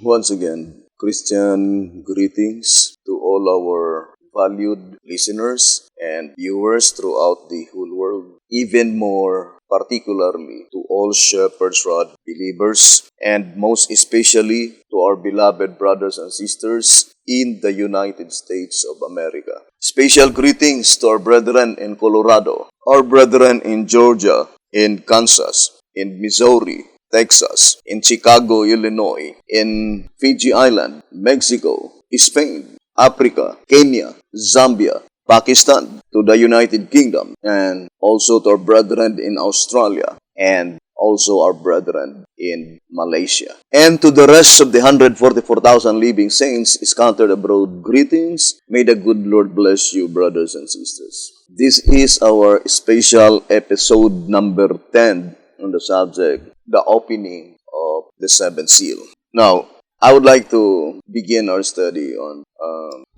Once again, Christian greetings to all our valued listeners and viewers throughout the whole world, even more particularly to all Shepherd's Rod believers, and most especially to our beloved brothers and sisters in the United States of America. Special greetings to our brethren in Colorado, our brethren in Georgia, in Kansas, in Missouri, Texas, in Chicago, Illinois, in Fiji Island, Mexico, Spain, Africa, Kenya, Zambia, Pakistan, to the United Kingdom, and also to our brethren in Australia, and also our brethren in Malaysia. And to the rest of the 144,000 living saints scattered abroad, greetings. May the good Lord bless you, brothers and sisters. This is our special episode number 10 on the subject, the opening of the seventh seal. Now, I would like to begin our study on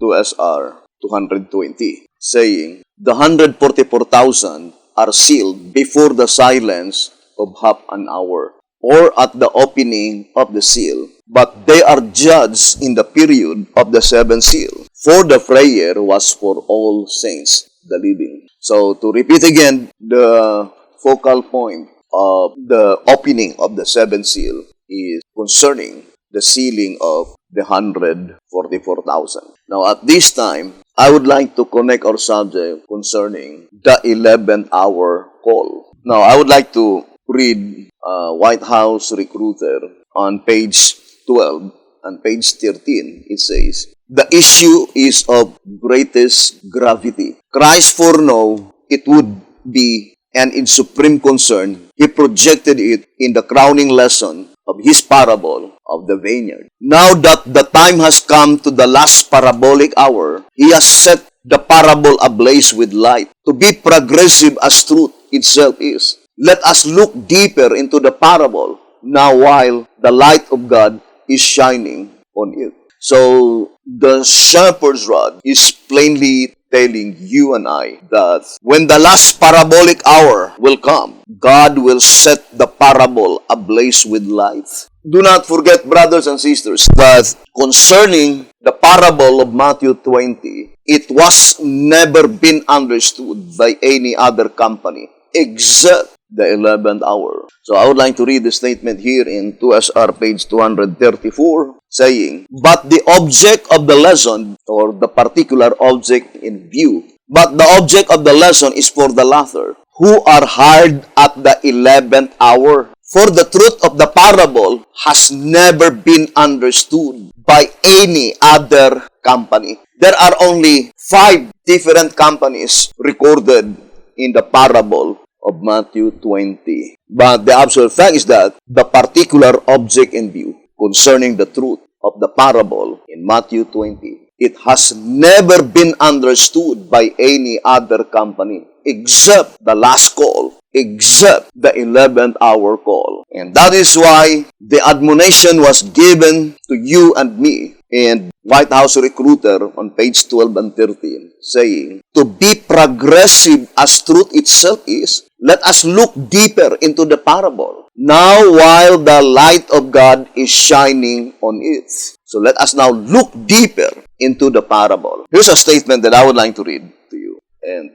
2SR 220, saying, the 144,000 are sealed before the silence of half an hour, or at the opening of the seal, but they are judged in the period of the seventh seal, for the prayer was for all saints, the living. So, to repeat again, the focal point of the opening of the seventh seal is concerning the sealing of the 144,000. Now, at this time, I would like to connect our subject concerning the 11th hour call. Now, I would like to read White House Recruiter on page 12 and page 13. It says, the issue is of greatest gravity. Christ foreknow it would be, and in supreme concern, he projected it in the crowning lesson of his parable of the vineyard. Now that the time has come to the last parabolic hour, he has set the parable ablaze with light, to be progressive as truth itself is. Let us look deeper into the parable now while the light of God is shining on it. So, the shepherd's rod is plainly telling you and I that when the last parabolic hour will come, God will set the parable ablaze with light. Do not forget, brothers and sisters, that concerning the parable of Matthew 20, it was never been understood by any other company except the 11th hour. So I would like to read the statement here in 2SR page 234, saying, but the object of the lesson, or the particular object in view, but the object of the lesson is for the latter, who are hired at the 11th hour. For the truth of the parable has never been understood by any other company. There are only 5 different companies recorded in the parable of Matthew 20. But the absolute fact is that the particular object in view concerning the truth of the parable in Matthew 20, it has never been understood by any other company except the last call, except the 11th hour call. And that is why the admonition was given to you and me in White House Recruiter on page 12 and 13, saying, to be progressive as truth itself is, let us look deeper into the parable now while the light of God is shining on it. So let us now look deeper into the parable. Here's a statement that I would like to read to you. And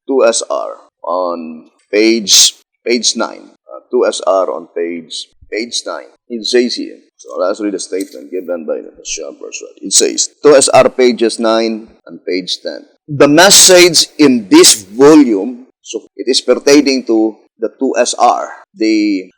2SR on page 9. 2SR on page 9. It says here, so let's read the statement given by the shepherd's rod. It says, 2SR pages 9 and page 10. The message in this volume, so it is pertaining to the 2SR, the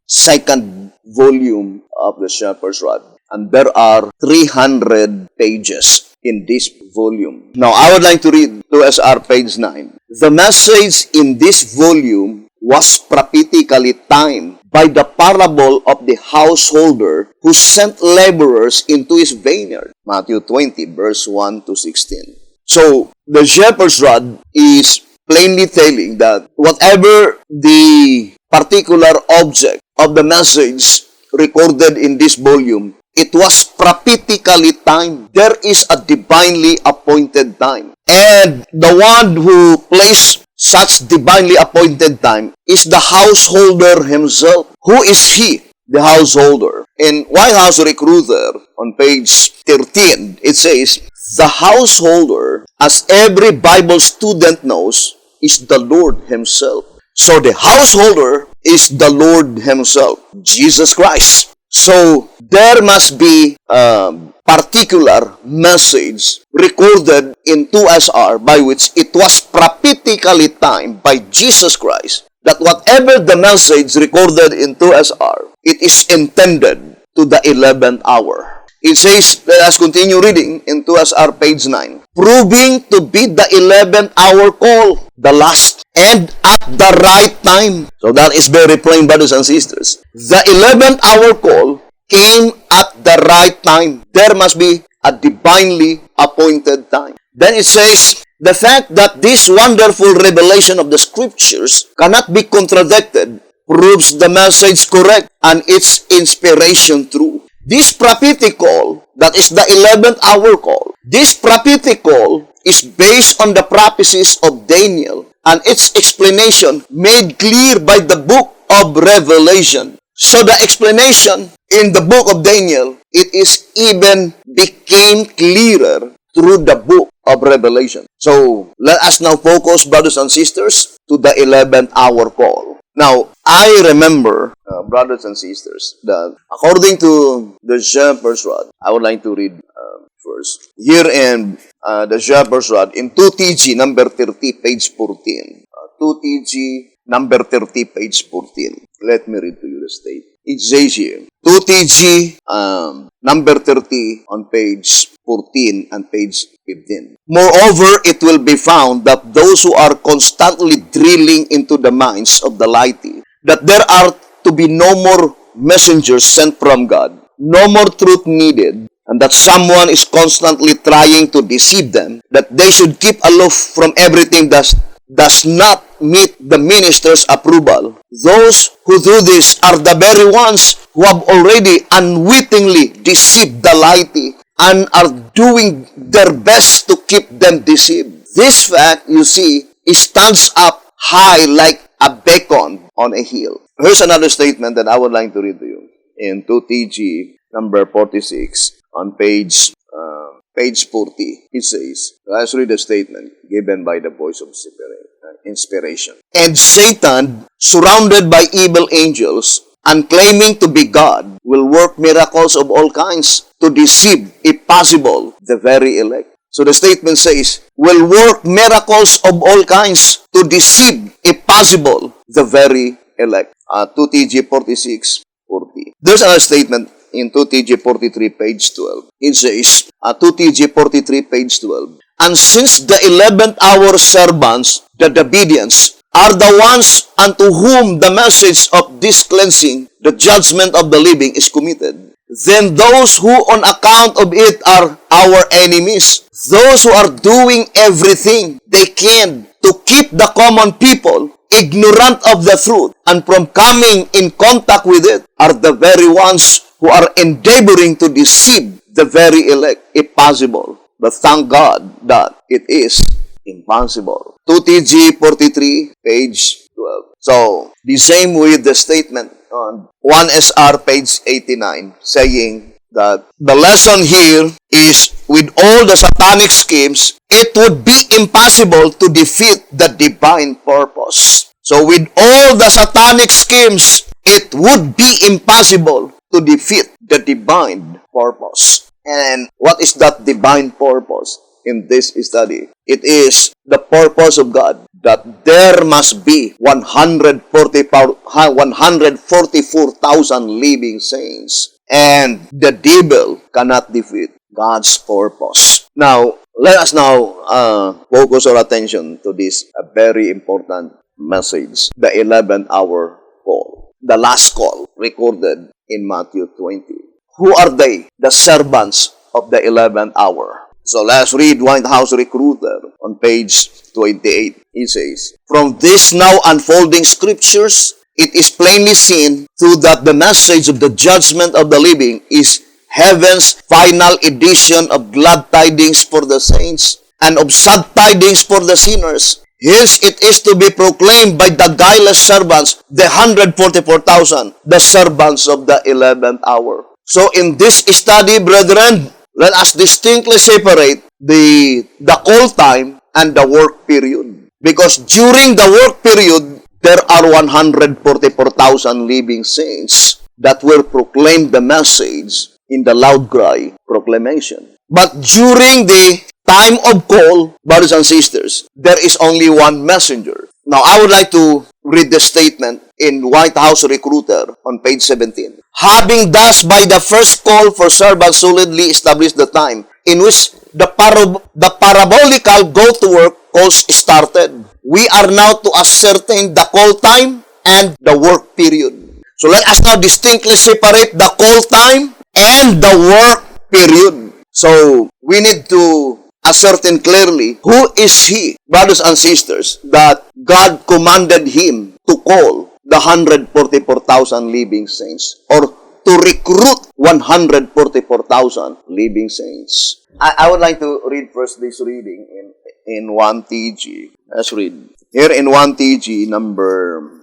second volume of the shepherd's rod. And there are 300 pages in this volume. Now, I would like to read 2SR page 9. The message in this volume was prophetically timed by the parable of the householder who sent laborers into his vineyard. Matthew 20, verse 1 to 16. So, the shepherd's rod is plainly telling that whatever the particular object of the message recorded in this volume, it was prophetically timed. There is a divinely appointed time. And the one who placed such divinely appointed time is the householder himself. Who is he? The householder. In White House Recruiter, on page 13, it says, the householder, as every Bible student knows, is the Lord Himself. So the householder is the Lord Himself, Jesus Christ. So there must be a particular message recorded in 2SR by which it was prophetically timed by Jesus Christ that whatever the message recorded in 2SR, it is intended to the 11th hour. It says, let us continue reading in 2SR page 9, proving to be the 11th hour call, the last, and at the right time. So that is very plain, brothers and sisters. The 11th hour call came at the right time. There must be a divinely appointed time. Then it says, the fact that this wonderful revelation of the Scriptures cannot be contradicted proves the message correct and its inspiration true. This prophetic call, that is the 11th hour call, this prophetic call is based on the prophecies of Daniel and its explanation made clear by the book of Revelation. So the explanation in the book of Daniel, it is even became clearer through the book of Revelation. So let us now focus, brothers and sisters, to the 11th hour call. Now, I remember, brothers and sisters, that according to the Shepherd's Rod, I would like to read first. Here in the Shepherd's Rod, in 2TG number 30, page 14. 2TG number 30, page 14. Let me read to you the state. It says here, 2TG number 30 on page 14 and page 15. Moreover, it will be found that those who are constantly drilling into the minds of the laity, that there are to be no more messengers sent from God, no more truth needed, and that someone is constantly trying to deceive them, that they should keep aloof from everything that does not meet the minister's approval. Those who do this are the very ones who have already unwittingly deceived the laity and are doing their best to keep them deceived. This fact, you see, stands up high like a beacon on a hill. Here's another statement that I would like to read to you. In 2TG number 46 on page 40, it says, let's read the statement given by the voice of inspiration. And Satan, surrounded by evil angels and claiming to be God, will work miracles of all kinds to deceive, if possible, the very elect. So the statement says, will work miracles of all kinds to deceive, if possible, the very elect. 2TG 46, 40. There's another statement in 2TG 43, page 12. It says, 2TG 43, page 12. And since the 11th hour servants, the Davidians, are the ones unto whom the message of this cleansing, the judgment of the living, is committed, then those who on account of it are our enemies, those who are doing everything they can to keep the common people ignorant of the truth and from coming in contact with it, are the very ones who are endeavoring to deceive the very elect, if possible. But thank God that it is impossible. 2TG 43, page 12. So, the same with the statement on 1SR, page 89, saying that the lesson here is, with all the satanic schemes, it would be impossible to defeat the divine purpose. So, with all the satanic schemes, it would be impossible to defeat the divine purpose. And what is that divine purpose in this study? It is the purpose of God that there must be 144,000 living saints, and the devil cannot defeat God's purpose. Now, let us now focus our attention to this very important message, the 11th hour call, the last call recorded in Matthew 20. Who are they? The servants of the 11th hour. So let's read White House Recruiter on page 28. It says, from this now unfolding scriptures, it is plainly seen through that the message of the judgment of the living is heaven's final edition of glad tidings for the saints and of sad tidings for the sinners. Hence it is to be proclaimed by the guileless servants, the 144,000, the servants of the 11th hour. So in this study, brethren, let us distinctly separate the call time and the work period. Because during the work period, there are 144,000 living saints that will proclaim the message in the loud cry proclamation. But during the time of call, brothers and sisters, there is only one messenger. Now, I would like to read the statement in White House Recruiter on page 17. Having thus by the first call for servants solidly established the time in which the parabolical go-to-work calls started, we are now to ascertain the call time and the work period. So let us now distinctly separate the call time and the work period. So we need to ascertain clearly who is he, brothers and sisters, that God commanded him to call the 144,000 living saints or to recruit 144,000 living saints. I would like to read first this reading in 1 TG. Let's read. Here in 1 TG number,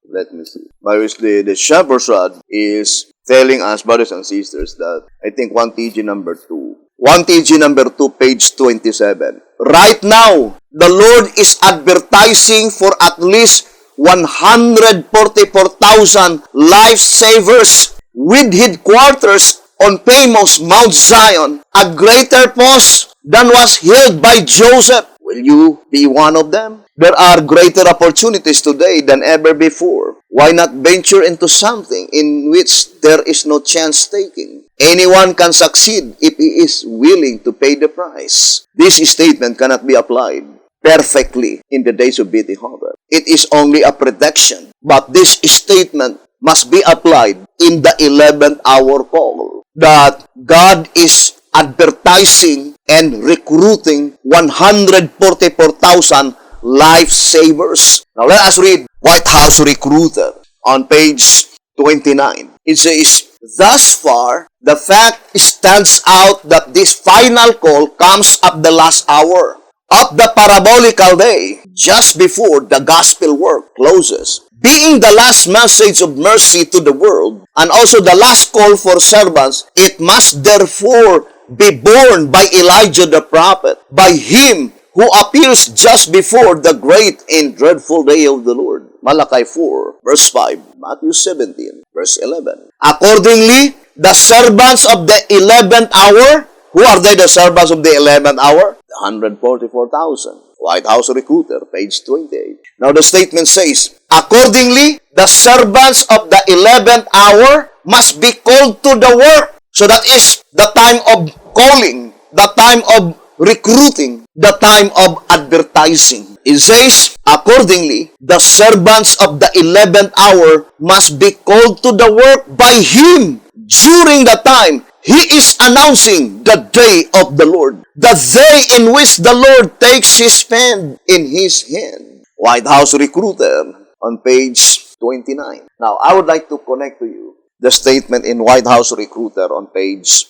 let me see. The shepherd's rod is telling us, brothers and sisters, that I think 1 TG number 2. 1 TG number 2, page 27. Right now, the Lord is advertising for at least 144,000 lifesavers with headquarters on famous Mount Zion, a greater post than was held by Joseph. Will you be one of them? There are greater opportunities today than ever before. Why not venture into something in which there is no chance taking? Anyone can succeed if he is willing to pay the price. This statement cannot be applied perfectly in the days of B.T. Hoover. It is only a prediction. But this statement must be applied in the 11th hour call. That God is advertising and recruiting 144,000 lifesavers. Now let us read White House Recruiter on page 29. It says, thus far, the fact stands out that this final call comes at the last hour of the parabolical day, just before the gospel work closes. Being the last message of mercy to the world, and also the last call for servants, it must therefore be borne by Elijah the prophet, by him who appears just before the great and dreadful day of the Lord. Malachi 4, verse 5, Matthew 17, verse 11. Accordingly, the servants of the 11th hour, who are they, the servants of the 11th hour? The 144,000. White House Recruiter, page 28. Now the statement says, accordingly, the servants of the 11th hour must be called to the work. So that is the time of calling, the time of recruiting, the time of advertising. It says, accordingly, the servants of the 11th hour must be called to the work by him during the time he is announcing the day of the Lord, the day in which the Lord takes his pen in his hand. White House Recruiter on page 29. Now, I would like to connect to you the statement in White House Recruiter on page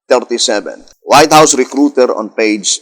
37. White House Recruiter on page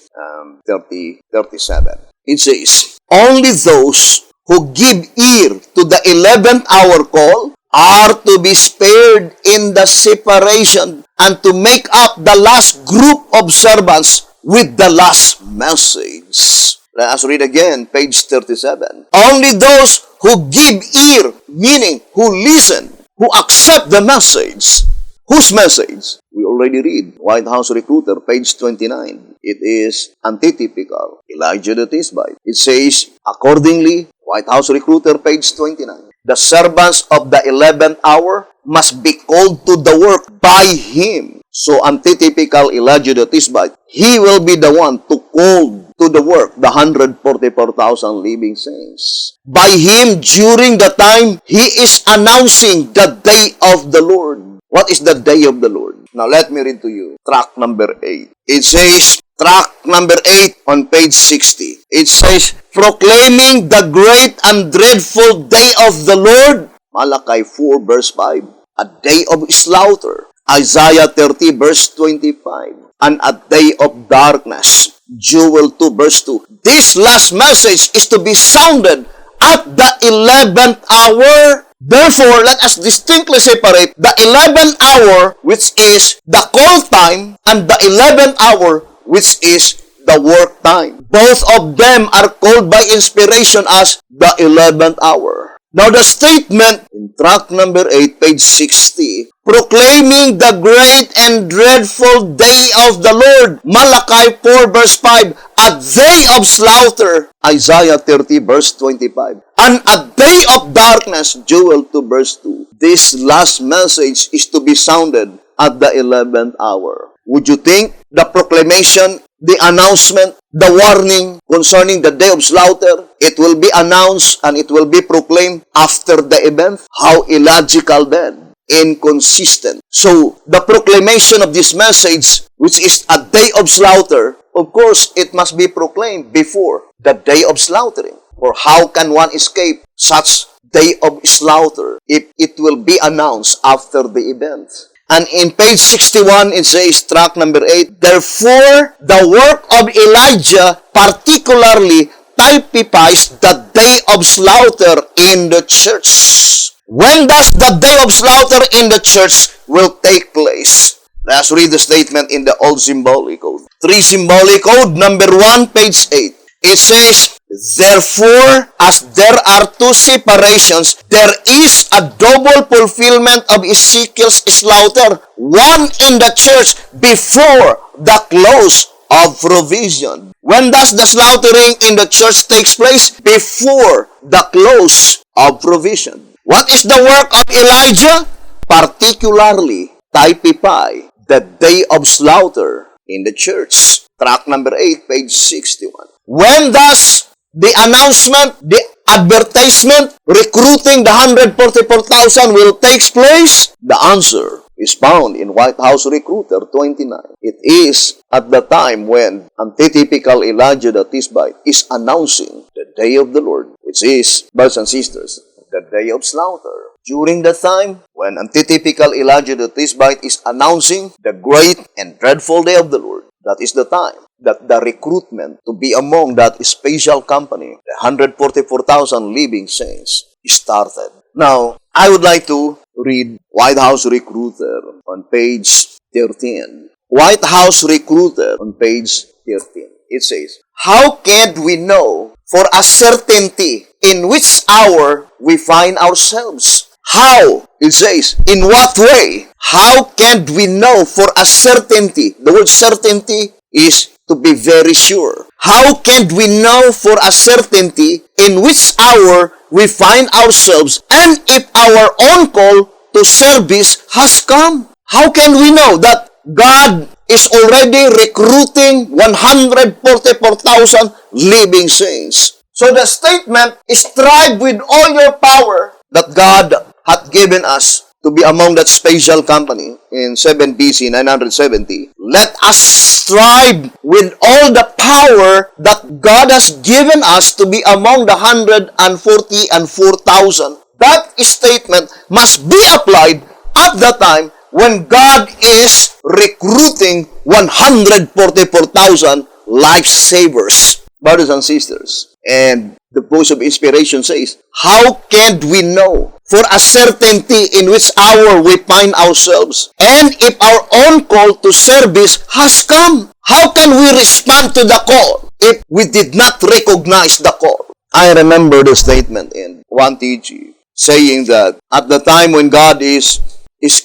37. It says, only those who give ear to the 11th hour call are to be spared in the separation and to make up the last group of servants with the last message. Let us read again, page 37. Only those who give ear, meaning who listen, who accept the message. Whose message? We already read White House Recruiter, page 29. It is antitypical. Elijah the Tishbite. It says, accordingly, White House Recruiter, page 29. The servants of the 11th hour must be called to the work by him. So, antitypical Elijah the Tishbite. He will be the one to call to the work the 144,000 living saints. By him, during the time, he is announcing the day of the Lord. What is the day of the Lord? Now, let me read to you track number 8. It says, track number 8 on page 60. It says, proclaiming the great and dreadful day of the Lord. Malachi 4, verse 5. A day of slaughter. Isaiah 30, verse 25. And a day of darkness. Joel 2, verse 2. This last message is to be sounded at the 11th hour. Therefore, let us distinctly separate the 11th hour, which is the call time, and the 11th hour, which is the work time. Both of them are called by inspiration as the 11th hour. Now, the statement in tract number 8, page 60, proclaiming the great and dreadful day of the Lord, Malachi 4, verse 5, a day of slaughter, Isaiah 30, verse 25, and a day of darkness, Joel 2, verse 2. This last message is to be sounded at the 11th hour. Would you think the proclamation, the announcement, the warning concerning the day of slaughter, it will be announced and it will be proclaimed after the event? How illogical then, inconsistent. So, the proclamation of this message, which is a day of slaughter, of course, it must be proclaimed before the day of slaughtering. Or how can one escape such day of slaughter if it will be announced after the event? And in page 61, it says, tract number 8, therefore, the work of Elijah particularly typifies the day of slaughter in the church. When does the day of slaughter in the church will take place? Let's read the statement in the Old Symbolic Code. 3 Symbolic Code, number 1, page 8. It says, therefore, as there are two separations, there is a double fulfillment of Ezekiel's slaughter, one in the church before the close of provision. When does the slaughtering in the church takes place? Before the close of provision. What is the work of Elijah? Particularly typify the day of slaughter in the church. Tract number 8, page 61. When does the announcement, the advertisement, recruiting the 144,000 will take place? The answer is found in White House Recruiter 29. It is at the time when antitypical Elijah the Tishbite is announcing the day of the Lord, which is, brothers and sisters, the day of slaughter. During the time when antitypical Elijah the Tishbite is announcing the great and dreadful day of the Lord, that is the time that the recruitment to be among that special company, the 144,000 living saints, started. Now, I would like to read White House Recruiter on page 13. White House Recruiter on page 13. It says, how can we know for a certainty in which hour we find ourselves? How? It says, in what way? How can we know for a certainty? The word certainty is to be very sure. How can we know for a certainty in which hour we find ourselves and if our own call to service has come? How can we know that God is already recruiting 144,000 living saints? So the statement is, strive with all your power that God hath given us to be among that special company in 7 BC 970. Let us strive with all the power that God has given us to be among the 144,000. That statement must be applied at the time when God is recruiting 144,000 lifesavers, brothers and sisters. And the voice of inspiration says, how can we know for a certainty in which hour we find ourselves and if our own call to service has come? How can we respond to the call if we did not recognize the call? I remember the statement in 1 TG saying that at the time when God is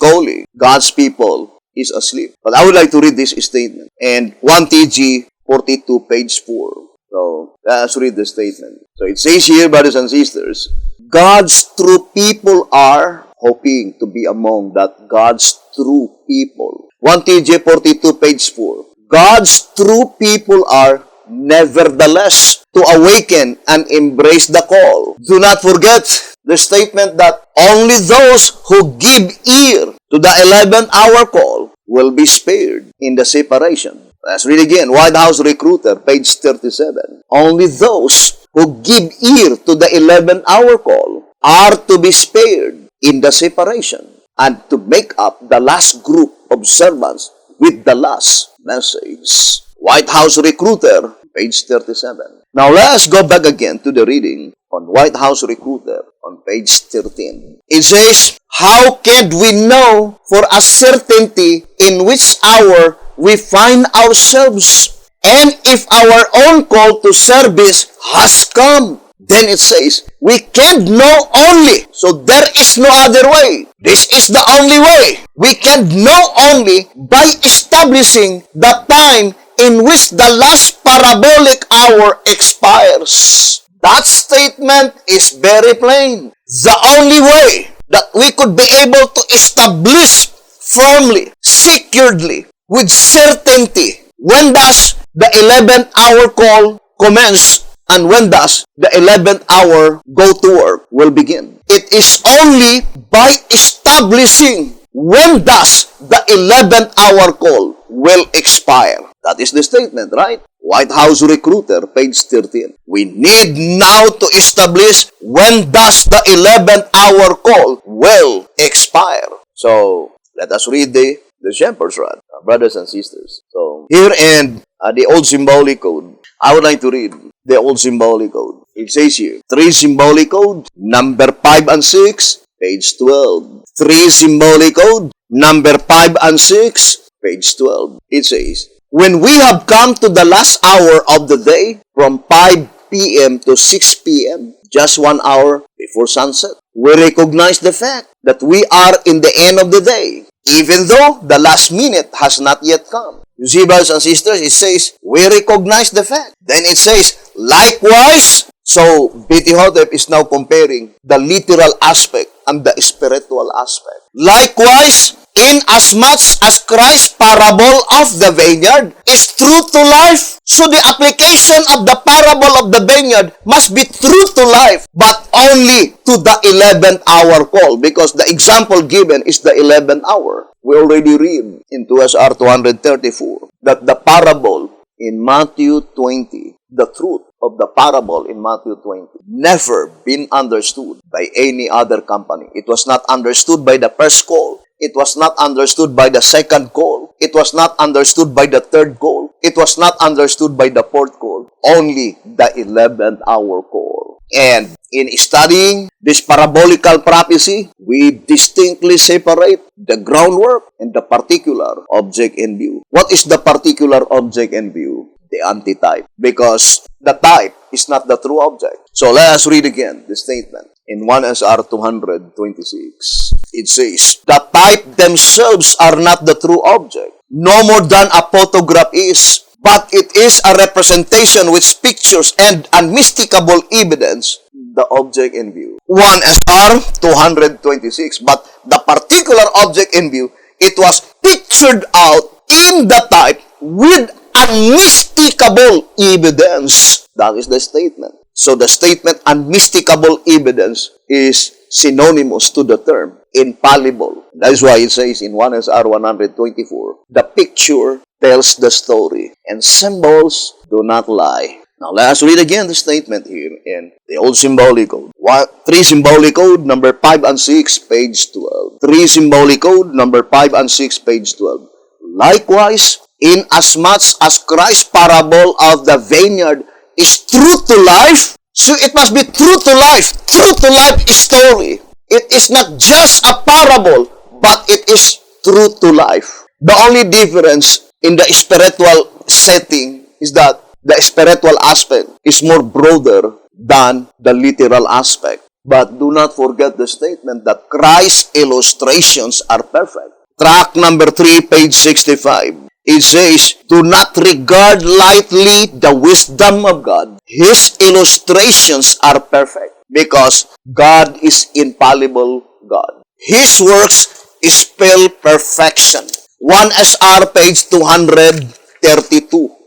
calling, God's people is asleep. But I would like to read this statement in 1 TG 42, page 4. So, let's read the statement. So, it says here, brothers and sisters, God's true people are hoping to be among that God's true people. 1 TJ 42, page 4. God's true people are nevertheless to awaken and embrace the call. Do not forget the statement that only those who give ear to the 11th hour call will be spared in the separation. Let's read again. White House Recruiter, page 37. Only those who give ear to the 11th hour call are to be spared in the separation and to make up the last group of servants with the last message. White House Recruiter, page 37. Now let us go back again to the reading on White House Recruiter on page 13. It says, how can we know for a certainty in which hour we find ourselves? And if our own call to service has come, then it says, we can know only. So there is no other way. This is the only way. We can know only by establishing the time in which the last parabolic hour expires. That statement is very plain. The only way that we could be able to establish firmly, securely, with certainty, when does the 11th hour call commence and when does the 11th hour go to work will begin. It is only by establishing when does the 11th hour call will expire. That is the statement, right? White House Recruiter, page 13. We need now to establish when does the 11th hour call will expire. So, let us read the Shepherd's Rod, brothers and sisters. So, here in the Old Symbolic Code, I would like to read the Old Symbolic Code. It says here, 3 Symbolic Code, number 5 and 6, page 12. 3 Symbolic Code, number 5 and 6, page 12. It says, when we have come to the last hour of the day, from 5 p.m. to 6 p.m., just 1 hour before sunset, we recognize the fact that we are in the end of the day, even though the last minute has not yet come. You see, brothers and sisters, it says, we recognize the fact. Then it says, likewise, so B.T. Hotep is now comparing the literal aspect and the spiritual aspect. Likewise, inasmuch as Christ's parable of the vineyard is true to life, so the application of the parable of the vineyard must be true to life, but only to the 11th hour call, because the example given is the 11th hour. We already read in 2SR 234 that the parable in Matthew 20, the truth of the parable in Matthew 20, never been understood by any other company. It was not understood by the first call. It was not understood by the second call. It was not understood by the third call. It was not understood by the fourth call. Only the 11th hour call. And in studying this parabolical prophecy, we distinctly separate the groundwork and the particular object in view. What is the particular object in view? The antitype. Because the type is not the true object. So let us read again the statement. In 1SR 226, it says, the type themselves are not the true object, no more than a photograph is, but it is a representation which pictures and unmistakable evidence the object in view. 1SR 226, but the particular object in view, it was pictured out in the type with unmistakable evidence. That is the statement. So the statement unmistakable evidence is synonymous to the term infallible. That is why it says in 1SR 124, the picture tells the story and symbols do not lie. Now let us read again the statement here in the Old Symbolic Code. 3 Symbolic Code, number 5 and 6, page 12. 3 Symbolic Code, number 5 and 6, page 12. Likewise, inasmuch as Christ's parable of the vineyard is true to life, so it must be true to life story. It is not just a parable, but it is true to life. The only difference in the spiritual setting is that the spiritual aspect is more broader than the literal aspect. But do not forget the statement that Christ's illustrations are perfect. Track number 3, page 65. It says, do not regard lightly the wisdom of God. His illustrations are perfect because God is infallible God. His works spell perfection. 1SR page 232.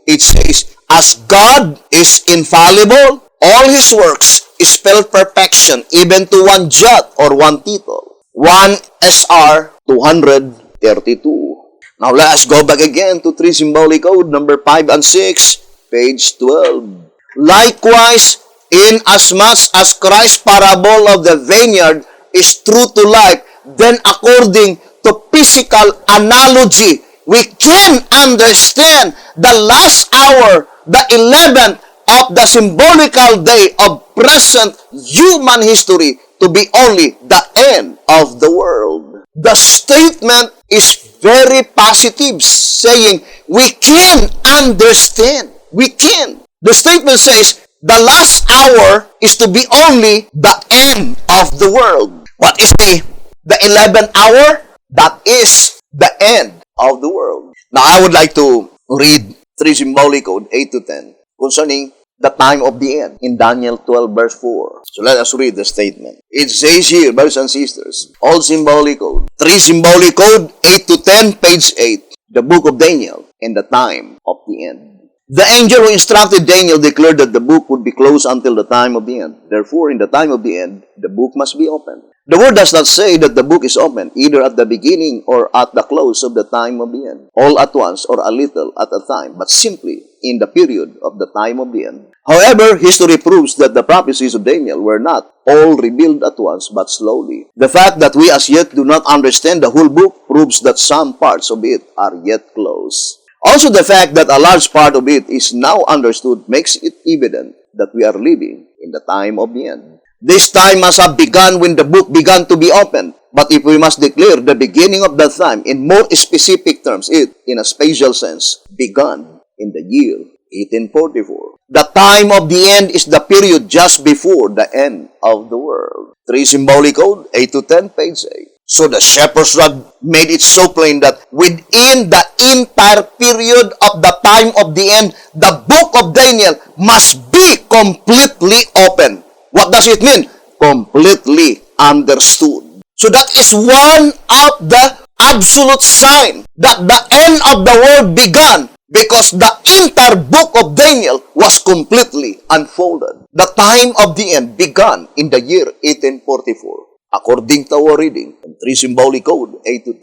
It says, as God is infallible, all His works spell perfection, even to one jot or one tittle. 1SR 232. Now, let us go back again to 3 Symbolic Code, number 5 and 6, page 12. Likewise, inasmuch as Christ's parable of the vineyard is true to life, then according to physical analogy, we can understand the last hour, the 11th of the symbolical day of present human history to be only the end of the world. The statement is very positive, saying we can understand. We can. The statement says the last hour is to be only the end of the world. What is the 11th hour? That is the end of the world. Now, I would like to read 3 symbolic code, 8 to 10, concerning the time of the end in Daniel 12 verse 4. So let us read the statement. It says here, brothers and sisters, all symbolic code, 3 symbolic code, 8 to 10, page 8, the book of Daniel and the time of the end. The angel who instructed Daniel declared that the book would be closed until the time of the end. Therefore, in the time of the end, the book must be opened. The word does not say that the book is open, either at the beginning or at the close of the time of the end, all at once or a little at a time, but simply in the period of the time of the end. However, history proves that the prophecies of Daniel were not all revealed at once, but slowly. The fact that we as yet do not understand the whole book proves that some parts of it are yet closed. Also, the fact that a large part of it is now understood makes it evident that we are living in the time of the end. This time must have begun when the book began to be opened. But if we must declare the beginning of that time in more specific terms, it, in a spatial sense, began in the year 1844. The time of the end is the period just before the end of the world. 3 symbolic code, 8 to 10, page 8. So the shepherd's rod made it so plain that within the entire period of the time of the end, the book of Daniel must be completely open. What does it mean? Completely understood. So that is one of the absolute sign that the end of the world began, because the entire book of Daniel was completely unfolded. The time of the end began in the year 1844. According to our reading, in 3 symbolic code, 8 to 10,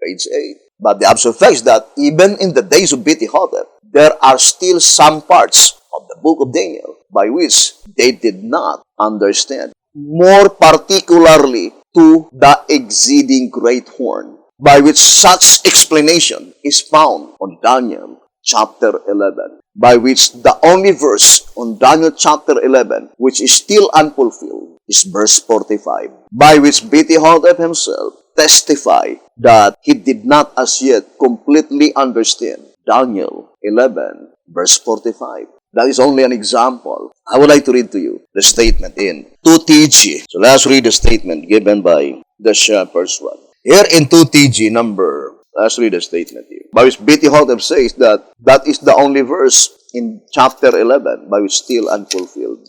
page 8. But the absolute fact is that even in the days of B.T. Hotep, there are still some parts of the book of Daniel by which they did not understand. More particularly to the exceeding great horn, by which such explanation is found on Daniel chapter 11, by which the only verse on Daniel chapter 11 which is still unfulfilled is verse 45, by which B.T. Hotep himself testified that he did not as yet completely understand Daniel 11, verse 45. That is only an example. I would like to read to you the statement in 2TG. So let's read the statement given by the shepherd's rod. Here in 2TG number, let's read the statement here, by which B.T. Hotep says that is the only verse in chapter 11 by which still unfulfilled.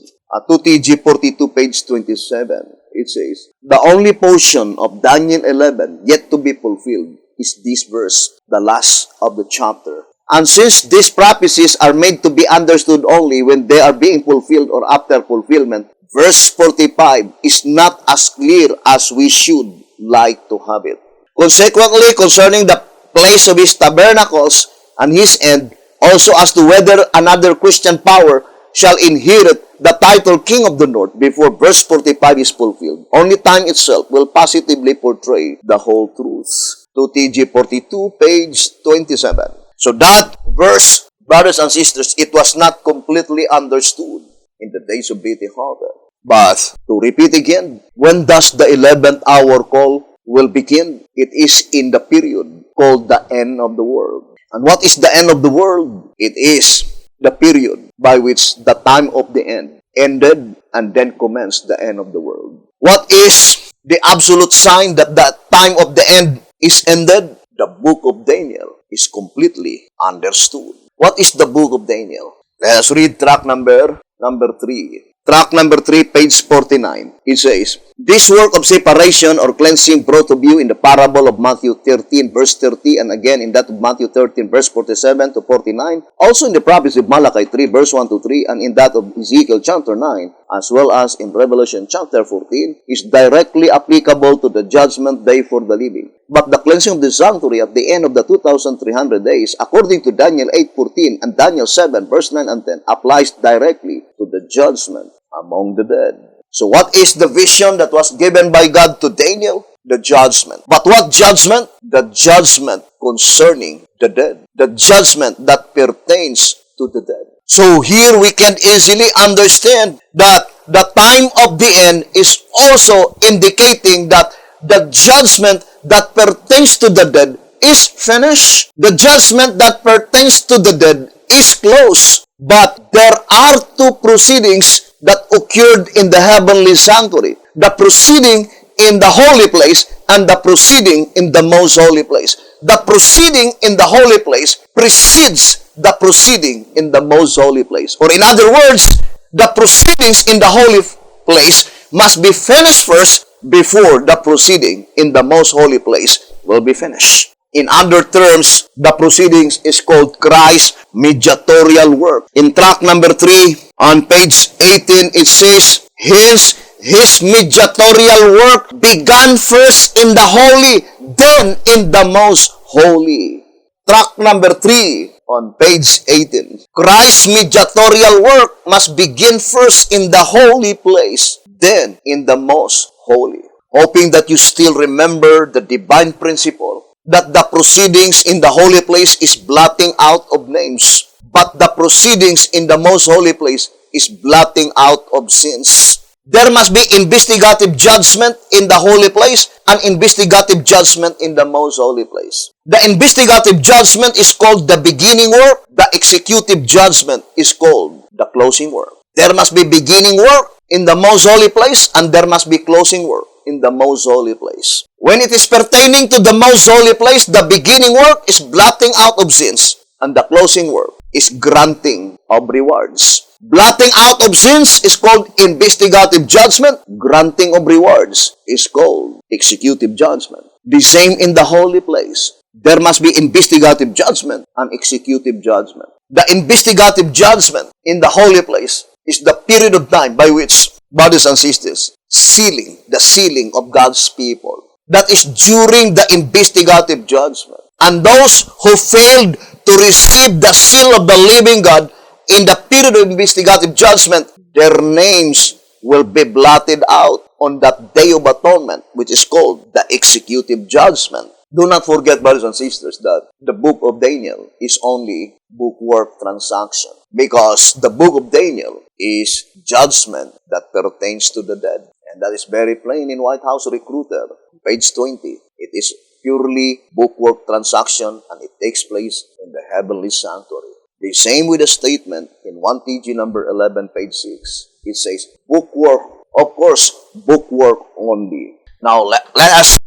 2TG 42, page 27, it says, the only portion of Daniel 11 yet to be fulfilled is this verse, the last of the chapter. And since these prophecies are made to be understood only when they are being fulfilled or after fulfillment, verse 45 is not as clear as we should like to have it. Consequently, concerning the place of his tabernacles and his end, also as to whether another Christian power shall inherit the title King of the North before verse 45 is fulfilled, only time itself will positively portray the whole truth. 2TG 42, page 27. So that verse, brothers and sisters, it was not completely understood in the days of B.T. Hotep. But, to repeat again, when does the 11th hour call will begin? It is in the period called the end of the world. And what is the end of the world? It is the period by which the time of the end ended and then commenced the end of the world. What is the absolute sign that the time of the end is ended? The book of Daniel is completely understood. What is the book of Daniel? Let us read track number 3. Track number 3, page 49. It says, this work of separation or cleansing brought to view in the parable of Matthew 13, verse 30, and again in that of Matthew 13, verse 47 to 49, also in the prophecy of Malachi 3, verse 1 to 3, and in that of Ezekiel chapter 9, as well as in Revelation chapter 14, is directly applicable to the judgment day for the living. But the cleansing of the sanctuary at the end of the 2,300 days, according to Daniel 8:14 and Daniel 7, verse 9 and 10, applies directly to the judgment among the dead. So what is the vision that was given by God to Daniel? The judgment. But what judgment? The judgment concerning the dead. The judgment that pertains to the dead. So here we can easily understand that the time of the end is also indicating that the judgment that pertains to the dead is finished. The judgment that pertains to the dead is closed. But there are two proceedings that occurred in the heavenly sanctuary. The proceeding in the holy place and the proceeding in the most holy place. The proceeding in the holy place precedes the proceeding in the most holy place. Or in other words, the proceedings in the holy place must be finished first before the proceeding in the most holy place will be finished. In other terms, the proceedings is called Christ's mediatorial work. In tract number 3, on page 18, it says, hence, his mediatorial work began first in the holy, then in the most holy. Tract number 3, on page 18. Christ's mediatorial work must begin first in the holy place, then in the most holy. Hoping that you still remember the divine principle that the proceedings in the holy place is blotting out of names, but the proceedings in the most holy place is blotting out of sins. There must be investigative judgment in the holy place and investigative judgment in the most holy place. The investigative judgment is called the beginning work. The executive judgment is called the closing work. There must be beginning work in the most holy place and there must be closing work in the most holy place. When it is pertaining to the most holy place, the beginning work is blotting out of sins and the closing work is granting of rewards. Blotting out of sins is called investigative judgment. Granting of rewards is called executive judgment. The same in the holy place. There must be investigative judgment and executive judgment. The investigative judgment in the holy place is the period of time by which, brothers and sisters, the sealing of God's people. That is during the investigative judgment. And those who failed to receive the seal of the living God in the period of investigative judgment, their names will be blotted out on that day of atonement, which is called the executive judgment. Do not forget, brothers and sisters, that the book of Daniel is only bookwork transaction, because the book of Daniel is judgment that pertains to the dead. And that is very plain in White House Recruiter, page 20. It is purely bookwork transaction and it takes place in the heavenly sanctuary. The same with the statement in 1 TG number 11, page 6. It says, bookwork, of course, bookwork only. Now, let us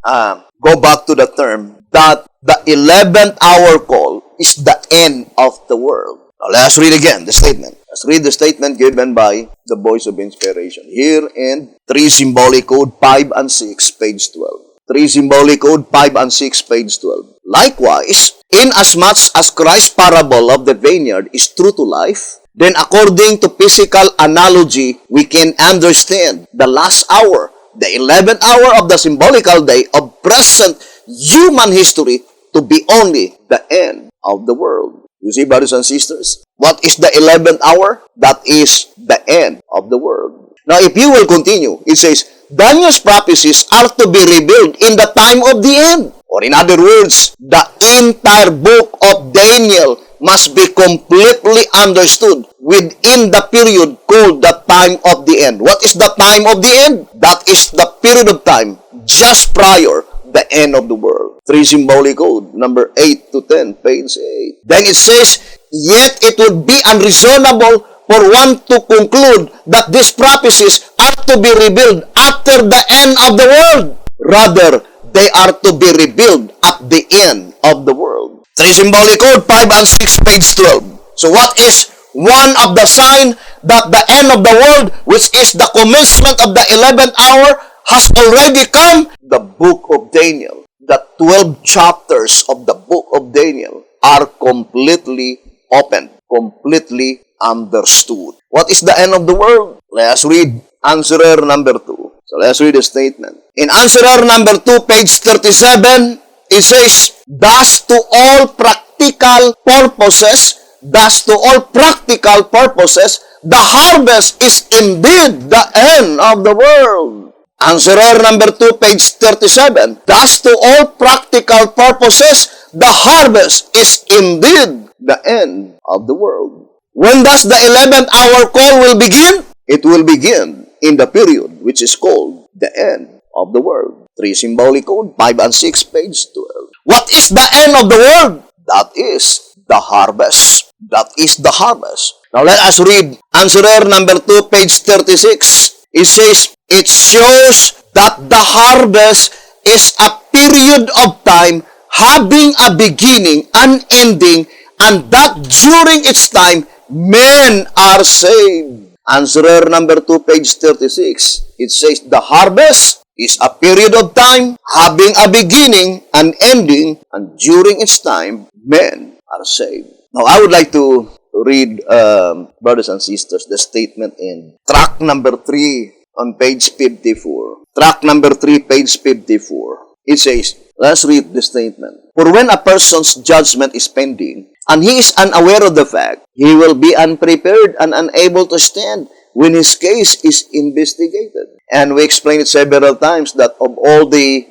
go back to the term that the 11th hour call is the end of the world. Now, let us read again the statement. Let's read the statement given by the Voice of Inspiration. Here in 3 Symbolic Code 5 and 6, page 12. 3 Symbolic Code 5 and 6, page 12. Likewise, inasmuch as Christ's parable of the vineyard is true to life, then according to physical analogy, we can understand the last hour, the 11th hour of the symbolical day of present human history to be only the end of the world. You see, brothers and sisters, what is the 11th hour? That is the end of the world. Now, if you will continue, it says, Daniel's prophecies are to be revealed in the time of the end. Or in other words, the entire book of Daniel must be completely understood within the period called the time of the end. What is the time of the end? That is the period of time just prior the end of the world. 3 Symbolic Code, number 8 to 10, page 8. Then it says, yet it would be unreasonable for one to conclude that these prophecies are to be revealed after the end of the world. Rather, they are to be revealed at the end of the world. 3 Symbolic Code 5 and 6, page 12. So what is one of the sign that the end of the world, which is the commencement of the 11th hour, has already come? The book of Daniel. The 12 chapters of the book of Daniel are completely opened, completely understood. What is the end of the world? Let us read answerer number 2. So let's read the statement. In answerer number 2, page 37, it says, thus to all practical purposes, the harvest is indeed the end of the world. Answerer number 2, page 37, thus to all practical purposes, the harvest is indeed the end of the world. When does the 11th hour call will begin? It will begin in the period which is called the end of the world. 3 symbolic code, 5 and 6, page 12. What is the end of the world? That is the harvest. That is the harvest. Now let us read answerer number 2, page 36. It says, it shows that the harvest is a period of time having a beginning and ending, and that during its time, men are saved. Answerer number 2, page 36. It says, the harvest is a period of time having a beginning and ending, and during its time, men are saved. Now, I would like to read, brothers and sisters, the statement in track number 3 on page 54. Track number 3, page 54. It says, let's read the statement. For when a person's judgment is pending, and he is unaware of the fact, he will be unprepared and unable to stand when his case is investigated. And we explained it several times that of all the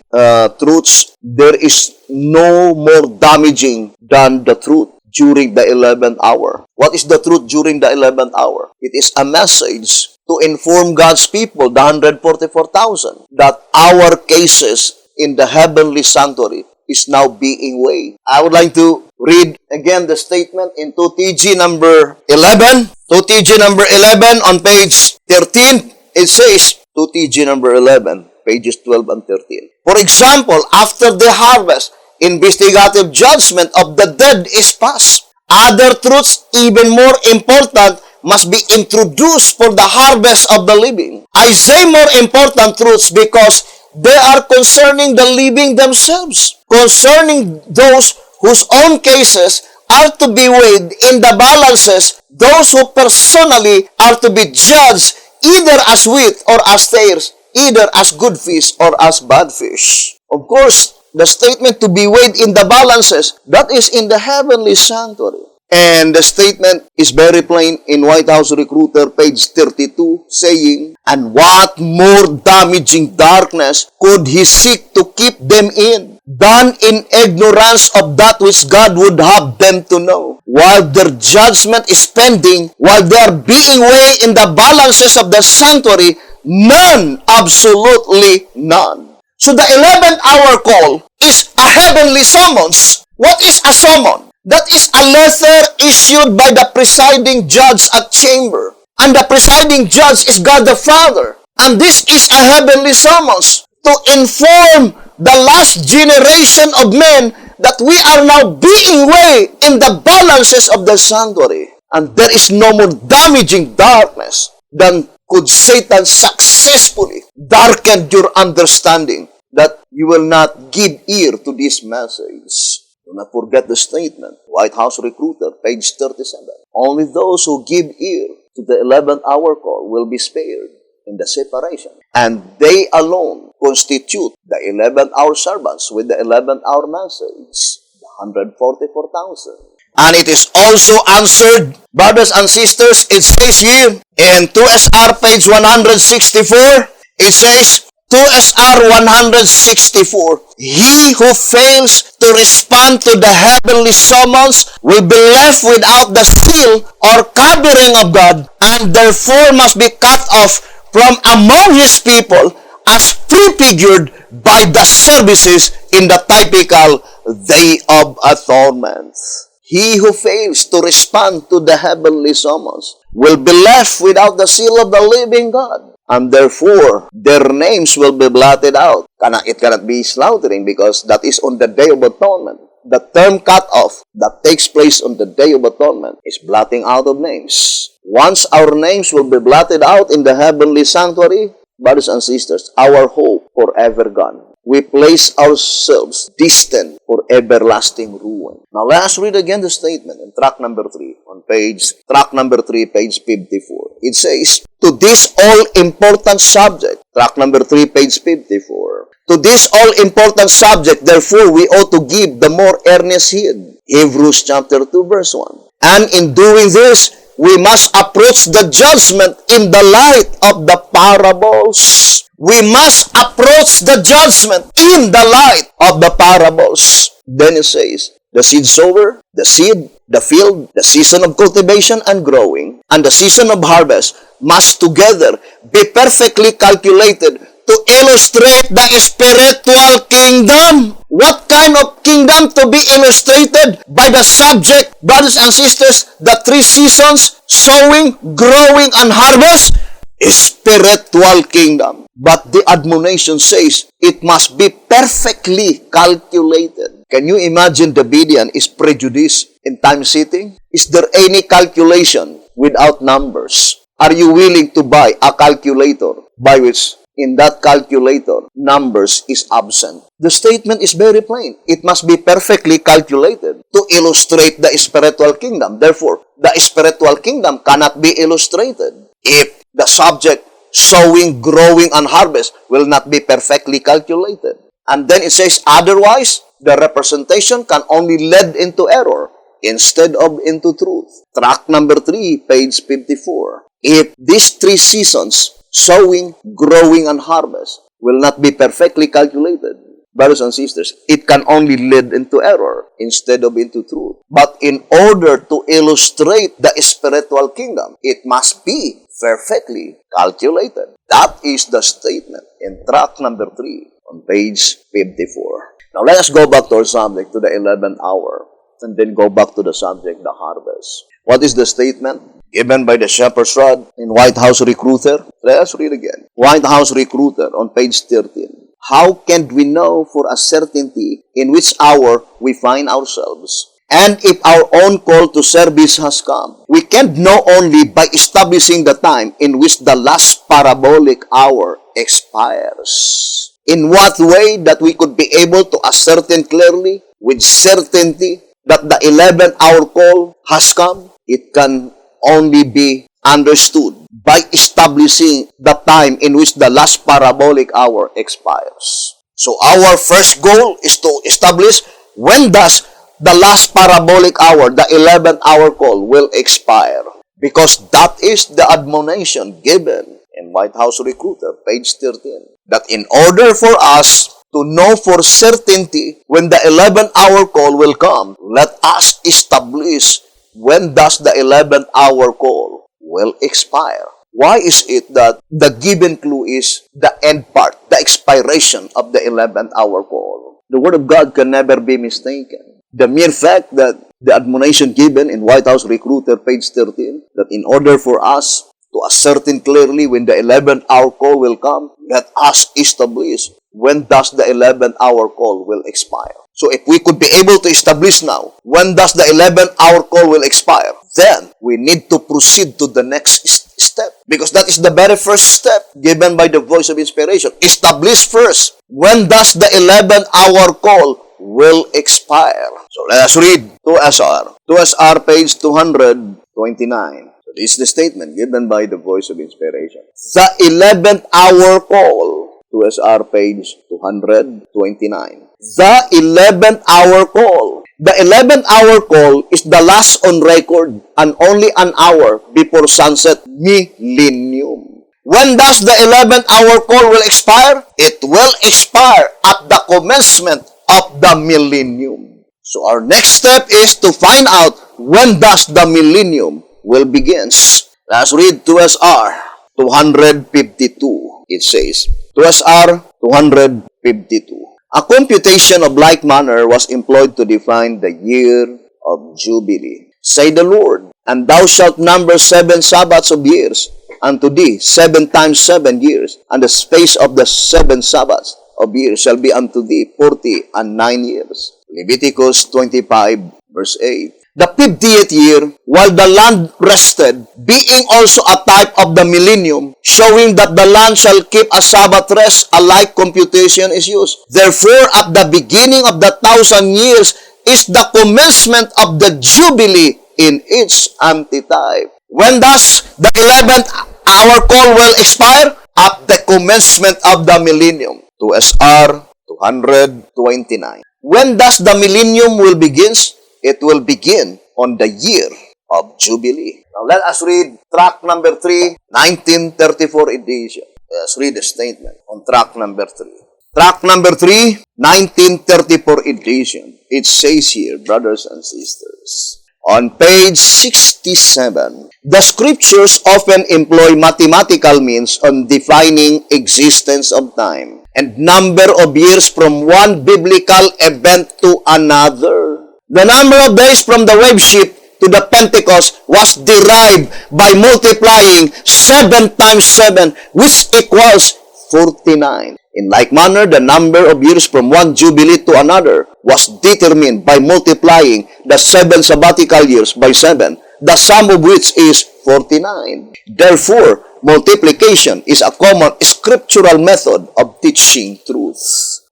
truths, there is no more damaging than the truth during the 11th hour. What is the truth during the 11th hour? It is a message to inform God's people, the 144,000, that our cases in the heavenly sanctuary is now being weighed. I would like to read again the statement in 2TG number 11. 2TG number 11 on page 13. It says, 2TG number 11, pages 12 and 13. For example, after the harvest, investigative judgment of the dead is passed. Other truths, even more important, must be introduced for the harvest of the living. I say more important truths because they are concerning the living themselves, concerning those whose own cases are to be weighed in the balances, those who personally are to be judged either as wheat or as tares, either as good fish or as bad fish. Of course, the statement to be weighed in the balances, that is in the heavenly sanctuary. And the statement is very plain in White House Recruiter, page 32, saying, and what more damaging darkness could he seek to keep them in than in ignorance of that which God would have them to know? While their judgment is pending, while they are being weighed in the balances of the sanctuary, none, absolutely none. So the 11th hour call is a heavenly summons. What is a summon? That is a letter issued by the presiding judge at chamber. And the presiding judge is God the Father. And this is a heavenly summons to inform the last generation of men that we are now being weighed in the balances of the sanctuary. And there is no more damaging darkness than could Satan successfully darken your understanding that you will not give ear to this message. Do not forget the statement, White House Recruiter, page 37. Only those who give ear to the 11th hour call will be spared in the separation. And they alone constitute the 11th hour servants with the 11th hour message, the 144,000. And it is also answered, brothers and sisters, it says here in 2SR page 164, it says, 2SR 164, he who fails to respond to the heavenly summons will be left without the seal or covering of God, and therefore must be cut off from among his people as prefigured by the services in the typical Day of Atonement. He who fails to respond to the heavenly summons will be left without the seal of the living God, and therefore their names will be blotted out. It cannot be slaughtering because that is on the Day of Atonement. The term cut off that takes place on the Day of Atonement is blotting out of names. Once our names will be blotted out in the heavenly sanctuary, brothers and sisters, our hope forever gone. We place ourselves destined for everlasting ruin. Now let us read again the statement in track number 3 on track number 3, page 54. It says, to this all-important subject, track number 3, page 54. To this all-important subject, therefore, we ought to give the more earnest heed. Hebrews chapter 2, verse 1. And in doing this, we must approach the judgment in the light of the parables. We must approach the judgment in the light of the parables. Then it says, the seed sower, the seed, the field, the season of cultivation and growing, and the season of harvest must together be perfectly calculated to illustrate the spiritual kingdom. What kind of kingdom to be illustrated? By the subject, brothers and sisters, the three seasons, sowing, growing, and harvest, spiritual kingdom. But the admonition says it must be perfectly calculated. Can you imagine the Bedean is prejudiced in time sitting? Is there any calculation without numbers? Are you willing to buy a calculator by which in that calculator numbers is absent? The statement is very plain. It must be perfectly calculated to illustrate the spiritual kingdom. Therefore, the spiritual kingdom cannot be illustrated if the subject, sowing, growing, and harvest will not be perfectly calculated. And then it says, otherwise, the representation can only lead into error instead of into truth. Track number 3, page 54. If these three seasons, sowing, growing, and harvest, will not be perfectly calculated, brothers and sisters, it can only lead into error instead of into truth. But in order to illustrate the spiritual kingdom, it must be perfectly calculated. That is the statement in track number 3 on page 54. Now let us go back to our subject, to the 11th hour, and then go back to the subject, the harvest. What is the statement given by the shepherd's rod in White House Recruiter? Let us read again. White House Recruiter on page 13. How can we know for a certainty in which hour we find ourselves? And if our own call to service has come, we can know only by establishing the time in which the last parabolic hour expires. In what way that we could be able to ascertain clearly, with certainty, that the 11th hour call has come? It can only be understood by establishing the time in which the last parabolic hour expires. So our first goal is to establish when does the last parabolic hour, the 11th hour call, will expire. Because that is the admonition given in White House Recruiter, page 13. That in order for us to know for certainty when the 11th hour call will come, let us establish when does the 11th hour call will expire. Why is it that the given clue is the end part, the expiration of the 11th hour call? The Word of God can never be mistaken. The mere fact that the admonition given in White House Recruiter, page 13, that in order for us to ascertain clearly when the 11th hour call will come, let us establish when does the 11th hour call will expire. So if we could be able to establish now when does the 11th hour call will expire, then we need to proceed to the next step. Because that is the very first step given by the voice of inspiration. Establish first when does the 11th hour call will expire. So let us read 2SR. 2SR, page 229. So this is the statement given by the voice of inspiration. The 11th hour call. 2SR, page 229. The 11th hour call. The 11th hour call is the last on record and only an hour before sunset millennium. When does the 11th hour call will expire? It will expire at the commencement of the millennium. So our next step is to find out when does the millennium will begins. Let's read 2SR 252. It says, 2SR 252. A computation of like manner was employed to define the year of Jubilee. Say the Lord, and thou shalt number 7 Sabbaths of years, unto thee 7 times 7 years, and the space of the 7 Sabbaths of years shall be unto thee 49 years. Leviticus 25, verse 8. The 50th year, while the land rested, being also a type of the millennium, showing that the land shall keep a Sabbath rest, a like computation is used. Therefore, at the beginning of the 1,000 years is the commencement of the Jubilee in its antitype. When does the 11th hour call will expire? At the commencement of the millennium. 2SR 229. When does the millennium will begins? It will begin on the year of Jubilee. Now let us read track number 3, 1934 edition. Let's read the statement on track number 3. Track number 3, 1934 edition. It says here, brothers and sisters, on page 67, the scriptures often employ mathematical means on defining existence of time and number of years from one biblical event to another. The number of days from the wave ship to the Pentecost was derived by multiplying 7 times 7, which equals 49. In like manner, the number of years from one jubilee to another was determined by multiplying the 7 sabbatical years by 7, the sum of which is 49. Therefore, multiplication is a common scriptural method of teaching truth.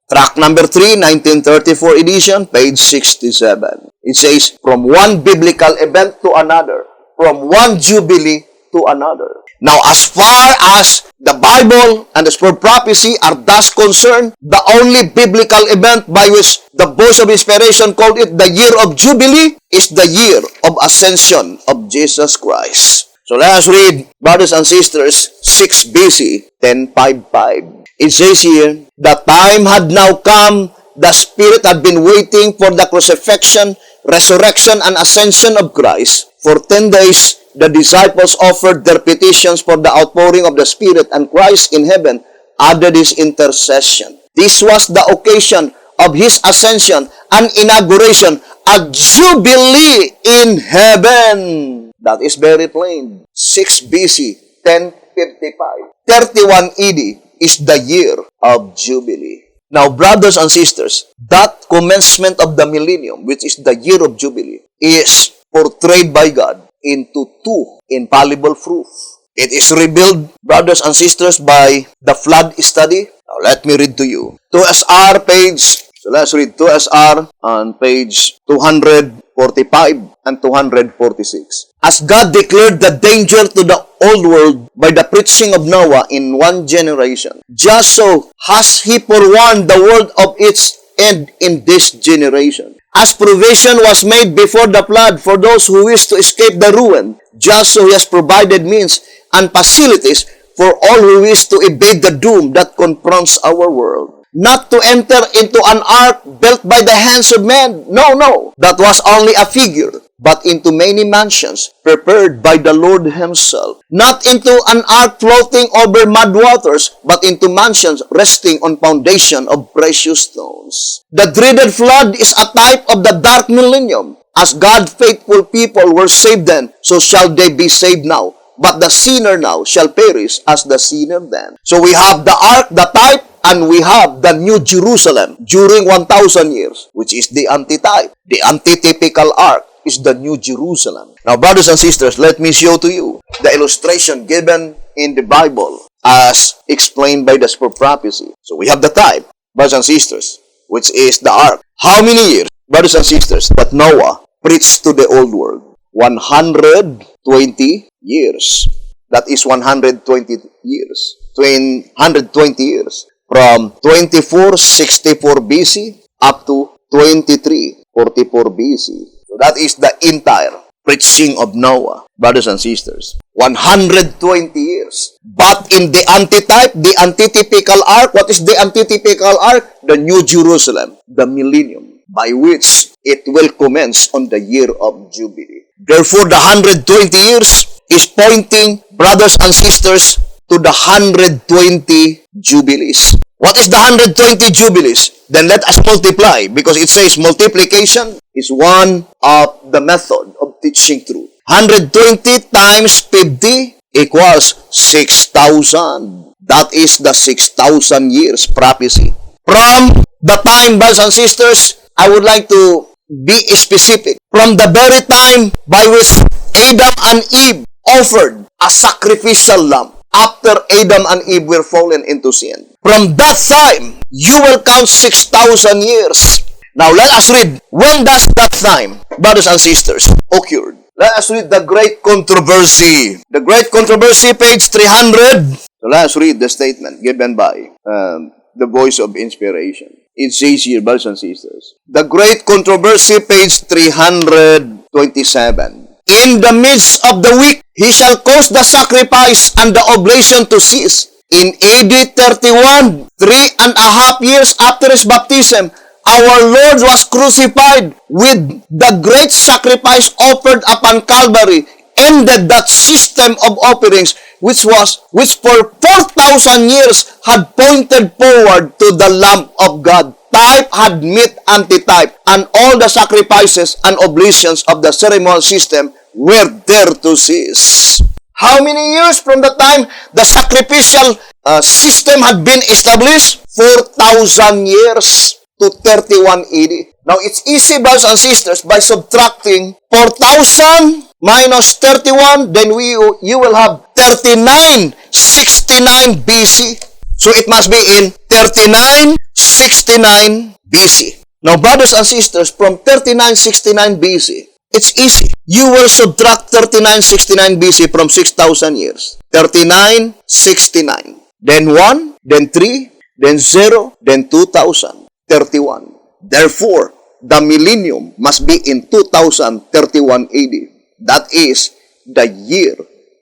Track number 3, 1934 edition, page 67. It says, from one biblical event to another, from one jubilee to another. Now, as far as the Bible and the Spirit of prophecy are thus concerned, the only biblical event by which the voice of inspiration called it the Year of Jubilee is the year of ascension of Jesus Christ. So let us read, brothers and sisters, 6 BC, 10:55. It says here, the time had now come, the Spirit had been waiting for the crucifixion, resurrection, and ascension of Christ. For 10 days, the disciples offered their petitions for the outpouring of the Spirit, and Christ in heaven added his intercession. This was the occasion of his ascension and inauguration, a jubilee in heaven. That is very plain. 6 BC, 1055. 31 AD is the year of Jubilee. Now, brothers and sisters, that commencement of the millennium, which is the year of Jubilee, is portrayed by God into 2 infallible proofs. It is revealed, brothers and sisters, by the flood study. Now, let me read to you. 2SR page, so let's read 2SR on page 245 and 246. As God declared the danger to the old world by the preaching of Noah in one generation, just so has he forewarned the world of its end in this generation. As provision was made before the flood for those who wish to escape the ruin, just so he has provided means and facilities for all who wish to evade the doom that confronts our world. Not to enter into an ark built by the hands of men. No. That was only a figure. But into many mansions prepared by the Lord himself. Not into an ark floating over mud waters, but into mansions resting on foundation of precious stones. The dreaded flood is a type of the dark millennium. As God's faithful people were saved then, so shall they be saved now. But the sinner now shall perish as the sinner then. So we have the ark, the type, and we have the New Jerusalem during 1,000 years, which is the antitype. The antitypical ark is the New Jerusalem. Now, brothers and sisters, let me show to you the illustration given in the Bible as explained by the Spirit of prophecy. So we have the type, brothers and sisters, which is the ark. How many years, brothers and sisters, that Noah preached to the old world? 120 years. That is 120 years. 120 years. From 2464 BC up to 2344 BC. So that is the entire preaching of Noah, brothers and sisters. 120 years. But in the antitype, the antitypical ark, what is the antitypical ark? The New Jerusalem, the millennium, by which it will commence on the year of Jubilee. Therefore, the 120 years is pointing, brothers and sisters, to the 120 Jubilees. What is the 120 Jubilees? Then let us multiply, because it says multiplication is one of the method of teaching truth. 120 times 50 equals 6,000. That is the 6,000 years prophecy. From the time, brothers and sisters, I would like to be specific. From the very time by which Adam and Eve offered a sacrificial lamb after Adam and Eve were fallen into sin. From that time, you will count 6,000 years. Now, let us read, when does that time, brothers and sisters, occurred? Let us read the Great Controversy. The Great Controversy, page 300. So let us read the statement given by the voice of inspiration. It says here, brothers and sisters, the Great Controversy, page 327. In the midst of the week, he shall cause the sacrifice and the oblation to cease, In AD 31, 3.5 years after his baptism, our Lord was crucified with the great sacrifice offered upon Calvary, ended that system of offerings which for 4,000 years had pointed forward to the Lamb of God. Type had met antitype, and all the sacrifices and oblations of the ceremonial system were there to cease. How many years from the time the sacrificial system had been established? 4,000 years to 31 AD. Now, it's easy, brothers and sisters, by subtracting 4,000 minus 31, then you will have 3969 BC. So, it must be in 3969 BC. Now, brothers and sisters, from 3969 BC, it's easy. You will subtract 3969 BC from 6,000 years. 3969. Then 1, then 3, then 0, then 2000. 31. Therefore, the millennium must be in 2031 AD. That is the year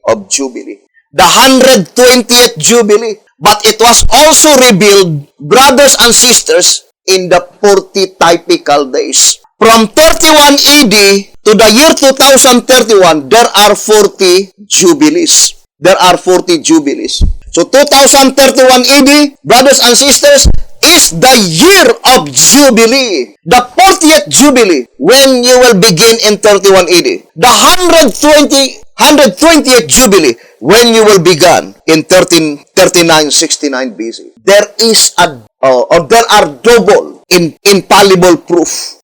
of Jubilee. The 120th Jubilee. But it was also revealed, brothers and sisters, in the 40 typical days. From 31 AD to the year 2031, there are 40 Jubilees. There are 40 Jubilees. So 2031 AD, brothers and sisters, is the year of Jubilee. The 40th Jubilee, when you will begin in 31 AD. The 120th Jubilee, when you will begin in 3969 BC. There are double infallible proofs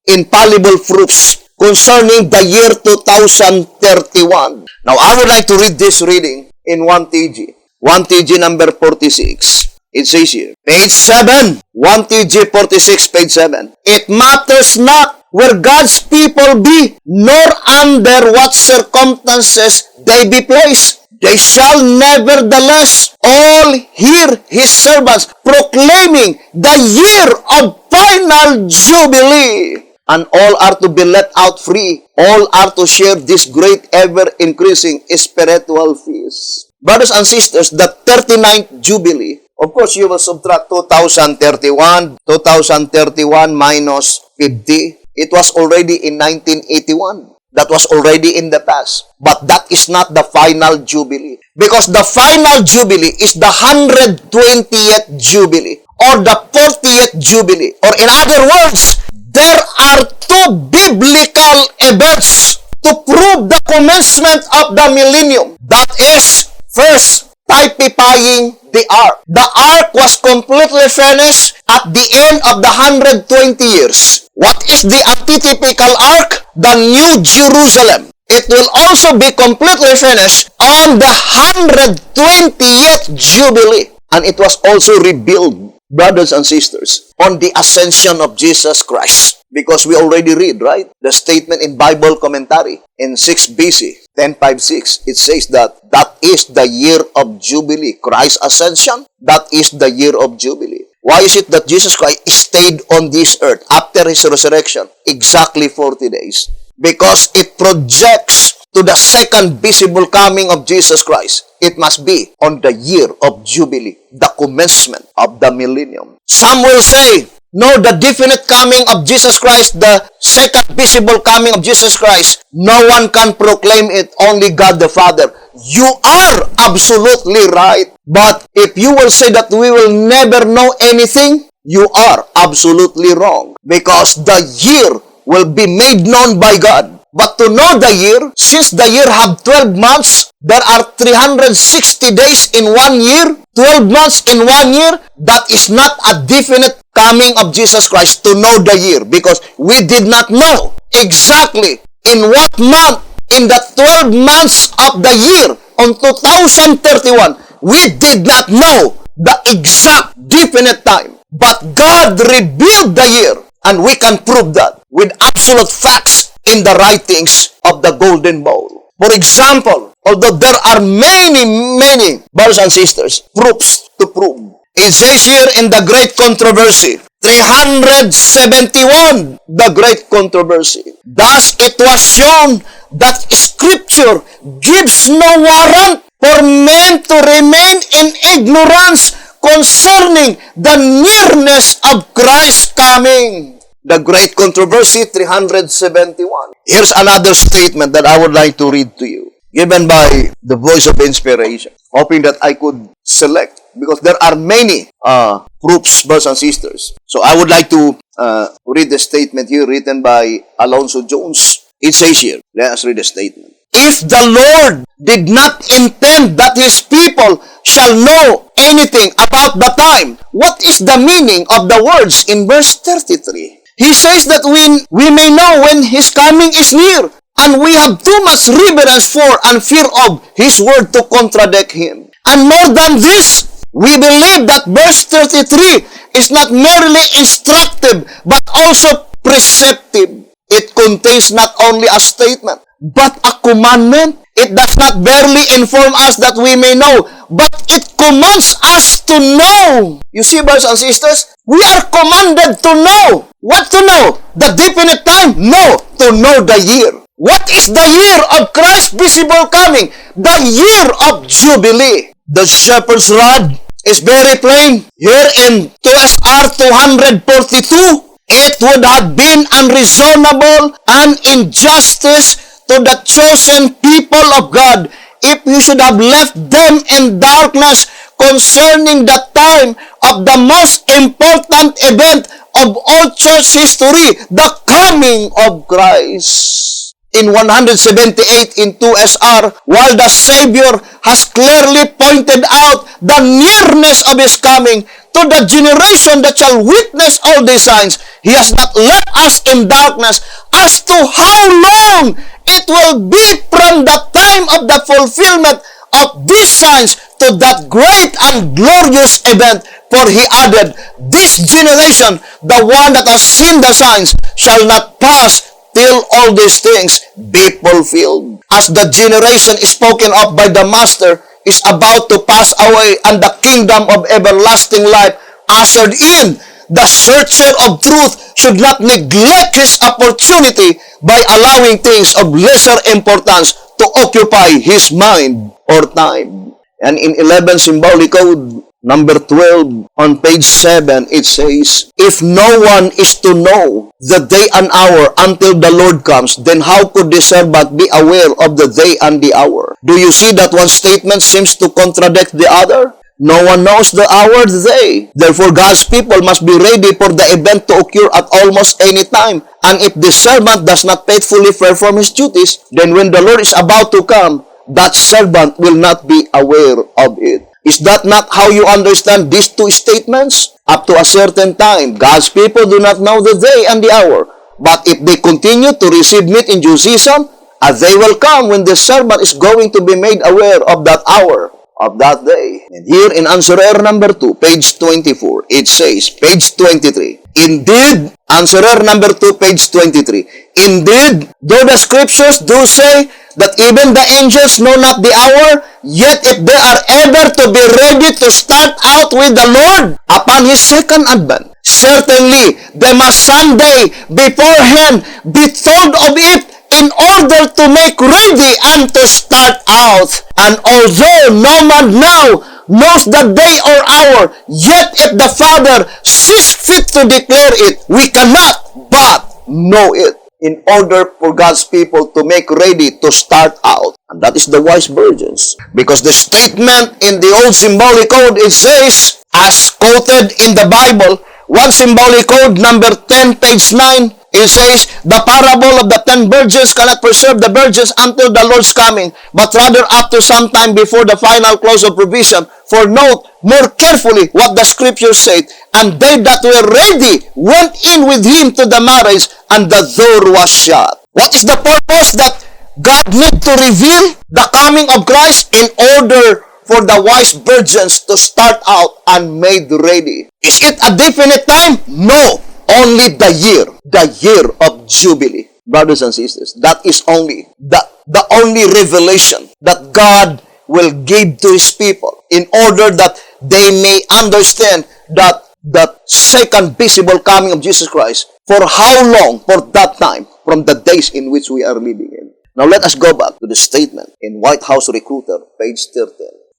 concerning the year 2031. Now, I would like to read this reading in 1 TG. 1 TG number 46. It says here, page 7, 1 TG 46, page 7. It matters not where God's people be, nor under what circumstances they be placed. They shall nevertheless all hear his servants proclaiming the year of final Jubilee. And all are to be let out free. All are to share this great ever-increasing spiritual feast. Brothers and sisters, the 39th Jubilee, of course, you will subtract 2031 minus 50. It was already in 1981. That was already in the past. But that is not the final Jubilee. Because the final Jubilee is the 120th Jubilee or the 40th Jubilee. Or in other words, there are two biblical events to prove the commencement of the millennium. That is, first, typifying the ark. The ark was completely finished at the end of the 120 years. What is the antitypical ark? The New Jerusalem. It will also be completely finished on the 120th Jubilee. And it was also rebuilt, brothers and sisters, on the ascension of Jesus Christ. Because we already read, right? The statement in Bible commentary in 6 BC, 10:5-6. It says that is the year of Jubilee. Christ's ascension, that is the year of Jubilee. Why is it that Jesus Christ stayed on this earth after his resurrection exactly 40 days? Because it projects to the second visible coming of Jesus Christ. It must be on the year of Jubilee, the commencement of the millennium. Some will say, no, the definite coming of Jesus Christ, the second visible coming of Jesus Christ, no one can proclaim it, only God the Father. You are absolutely right. But if you will say that we will never know anything, you are absolutely wrong. Because the year will be made known by God. But to know the year, since the year have 12 months, there are 360 days in 1 year, 12 months in 1 year. That is not a definite coming of Jesus Christ to know the year, because we did not know exactly in what month, in the 12 months of the year, on 2031, we did not know the exact definite time. But God revealed the year, and we can prove that with absolute facts in the writings of the Golden Bowl. For example, although there are many, brothers and sisters, proofs to prove. It says here in the Great Controversy, 371, the Great Controversy. Thus it was shown that Scripture gives no warrant for men to remain in ignorance concerning the nearness of Christ's coming. The Great Controversy, 371. Here's another statement that I would like to read to you, given by the voice of inspiration, hoping that I could select, because there are many proofs, brothers and sisters. So I would like to read the statement here written by Alonzo Jones. It says here, let us read the statement. If the Lord did not intend that His people shall know anything about the time, what is the meaning of the words in verse 33? He says that we may know when His coming is near, and we have too much reverence for and fear of His word to contradict Him. And more than this, we believe that verse 33 is not merely instructive, but also preceptive. It contains not only a statement, but a commandment. It does not barely inform us that we may know, but it commands us to know. You see, brothers and sisters, we are commanded to know. What to know? The definite time? No, to know the year. What is the year of Christ's visible coming? The year of Jubilee. The shepherd's rod is very plain. Here in 2SR 242, it would have been unreasonable and injustice to the chosen people of God if He should have left them in darkness concerning the time of the most important event of all church history, the coming of Christ. In 178 in 2SR, while the Savior has clearly pointed out the nearness of His coming to the generation that shall witness all these signs, He has not left us in darkness as to how long it will be from the time of the fulfillment of these signs to that great and glorious event. For He added, this generation, the one that has seen the signs, shall not pass till all these things be fulfilled. As the generation spoken of by the Master is about to pass away and the kingdom of everlasting life ushered in, the searcher of truth should not neglect his opportunity by allowing things of lesser importance to occupy his mind or time. And in 11 Symbolic Code, number 12, on page 7, it says, if no one is to know the day and hour until the Lord comes, then how could the servant be aware of the day and the hour? Do you see that one statement seems to contradict the other? No one knows the hour, the day. Therefore, God's people must be ready for the event to occur at almost any time. And if the servant does not faithfully perform his duties, then when the Lord is about to come, that servant will not be aware of it. Is that not how you understand these two statements? Up to a certain time, God's people do not know the day and the hour. But if they continue to receive meat in due season, a day will come when the servant is going to be made aware of that hour, of that day. And here in answer error number 2, page 24, it says, page 23, indeed, answer error number 2, page 23, indeed, though the scriptures do say that even the angels know not the hour, yet if they are ever to be ready to start out with the Lord upon His second advent, certainly they must someday beforehand be told of it in order to make ready and to start out. And although no man now knows the day or hour, yet if the Father sees fit to declare it, we cannot but know it, in order for God's people to make ready to start out. And that is the wise virgins. Because the statement in the old symbolic code, it says, as quoted in the Bible, one symbolic code, number 10, page 9, it says, the parable of the 10 virgins cannot preserve the virgins until the Lord's coming, but rather up to some time before the final close of provision. For note more carefully what the scriptures said, and they that were ready went in with Him to the marriage, and the door was shut. What is the purpose that God need to reveal the coming of Christ? In order for the wise virgins to start out and made ready. Is it a definite time? No. Only the year of Jubilee. Brothers and sisters, that is only the only revelation that God will give to His people in order that they may understand that the second visible coming of Jesus Christ. For how long? For that time, from the days in which we are living in. Now let us go back to the statement in White House Recruiter, page 13.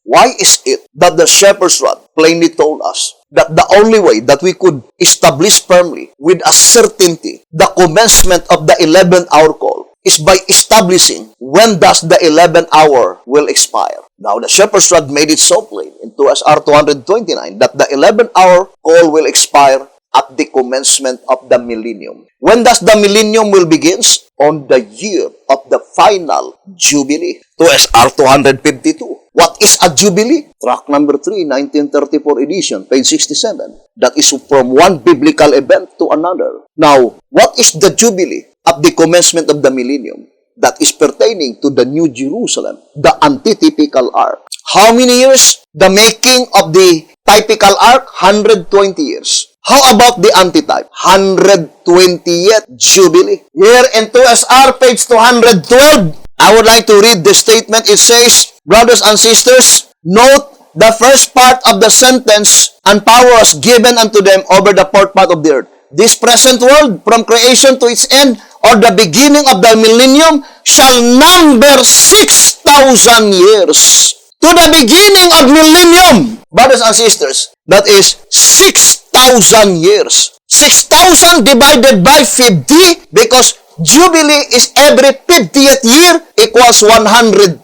Why is it that the shepherd's rod plainly told us that the only way that we could establish firmly with a certainty the commencement of the 11th hour call is by establishing when does the 11th hour will expire? Now, the shepherd's rod made it so plain in 2SR 229 that the 11th hour call will expire at the commencement of the millennium. When does the millennium will begins? On the year of the final Jubilee. 2SR 252. What is a Jubilee? Track number 3, 1934 edition, page 67. That is from one biblical event to another. Now, what is the Jubilee at the commencement of the millennium? That is pertaining to the New Jerusalem, the antitypical ark. How many years? The making of the typical ark, 120 years. How about the antitype? 120th Jubilee. Here in 2SR, page 212, I would like to read the statement. It says, brothers and sisters, note the first part of the sentence, and power was given unto them over the fourth part of the earth. This present world, from creation to its end, or the beginning of the millennium, shall number 6,000 years. To the beginning of millennium, brothers and sisters, that is 6,000 years. 6,000 divided by 50, because Jubilee is every 50th year, equals 120.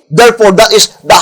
Therefore, that is the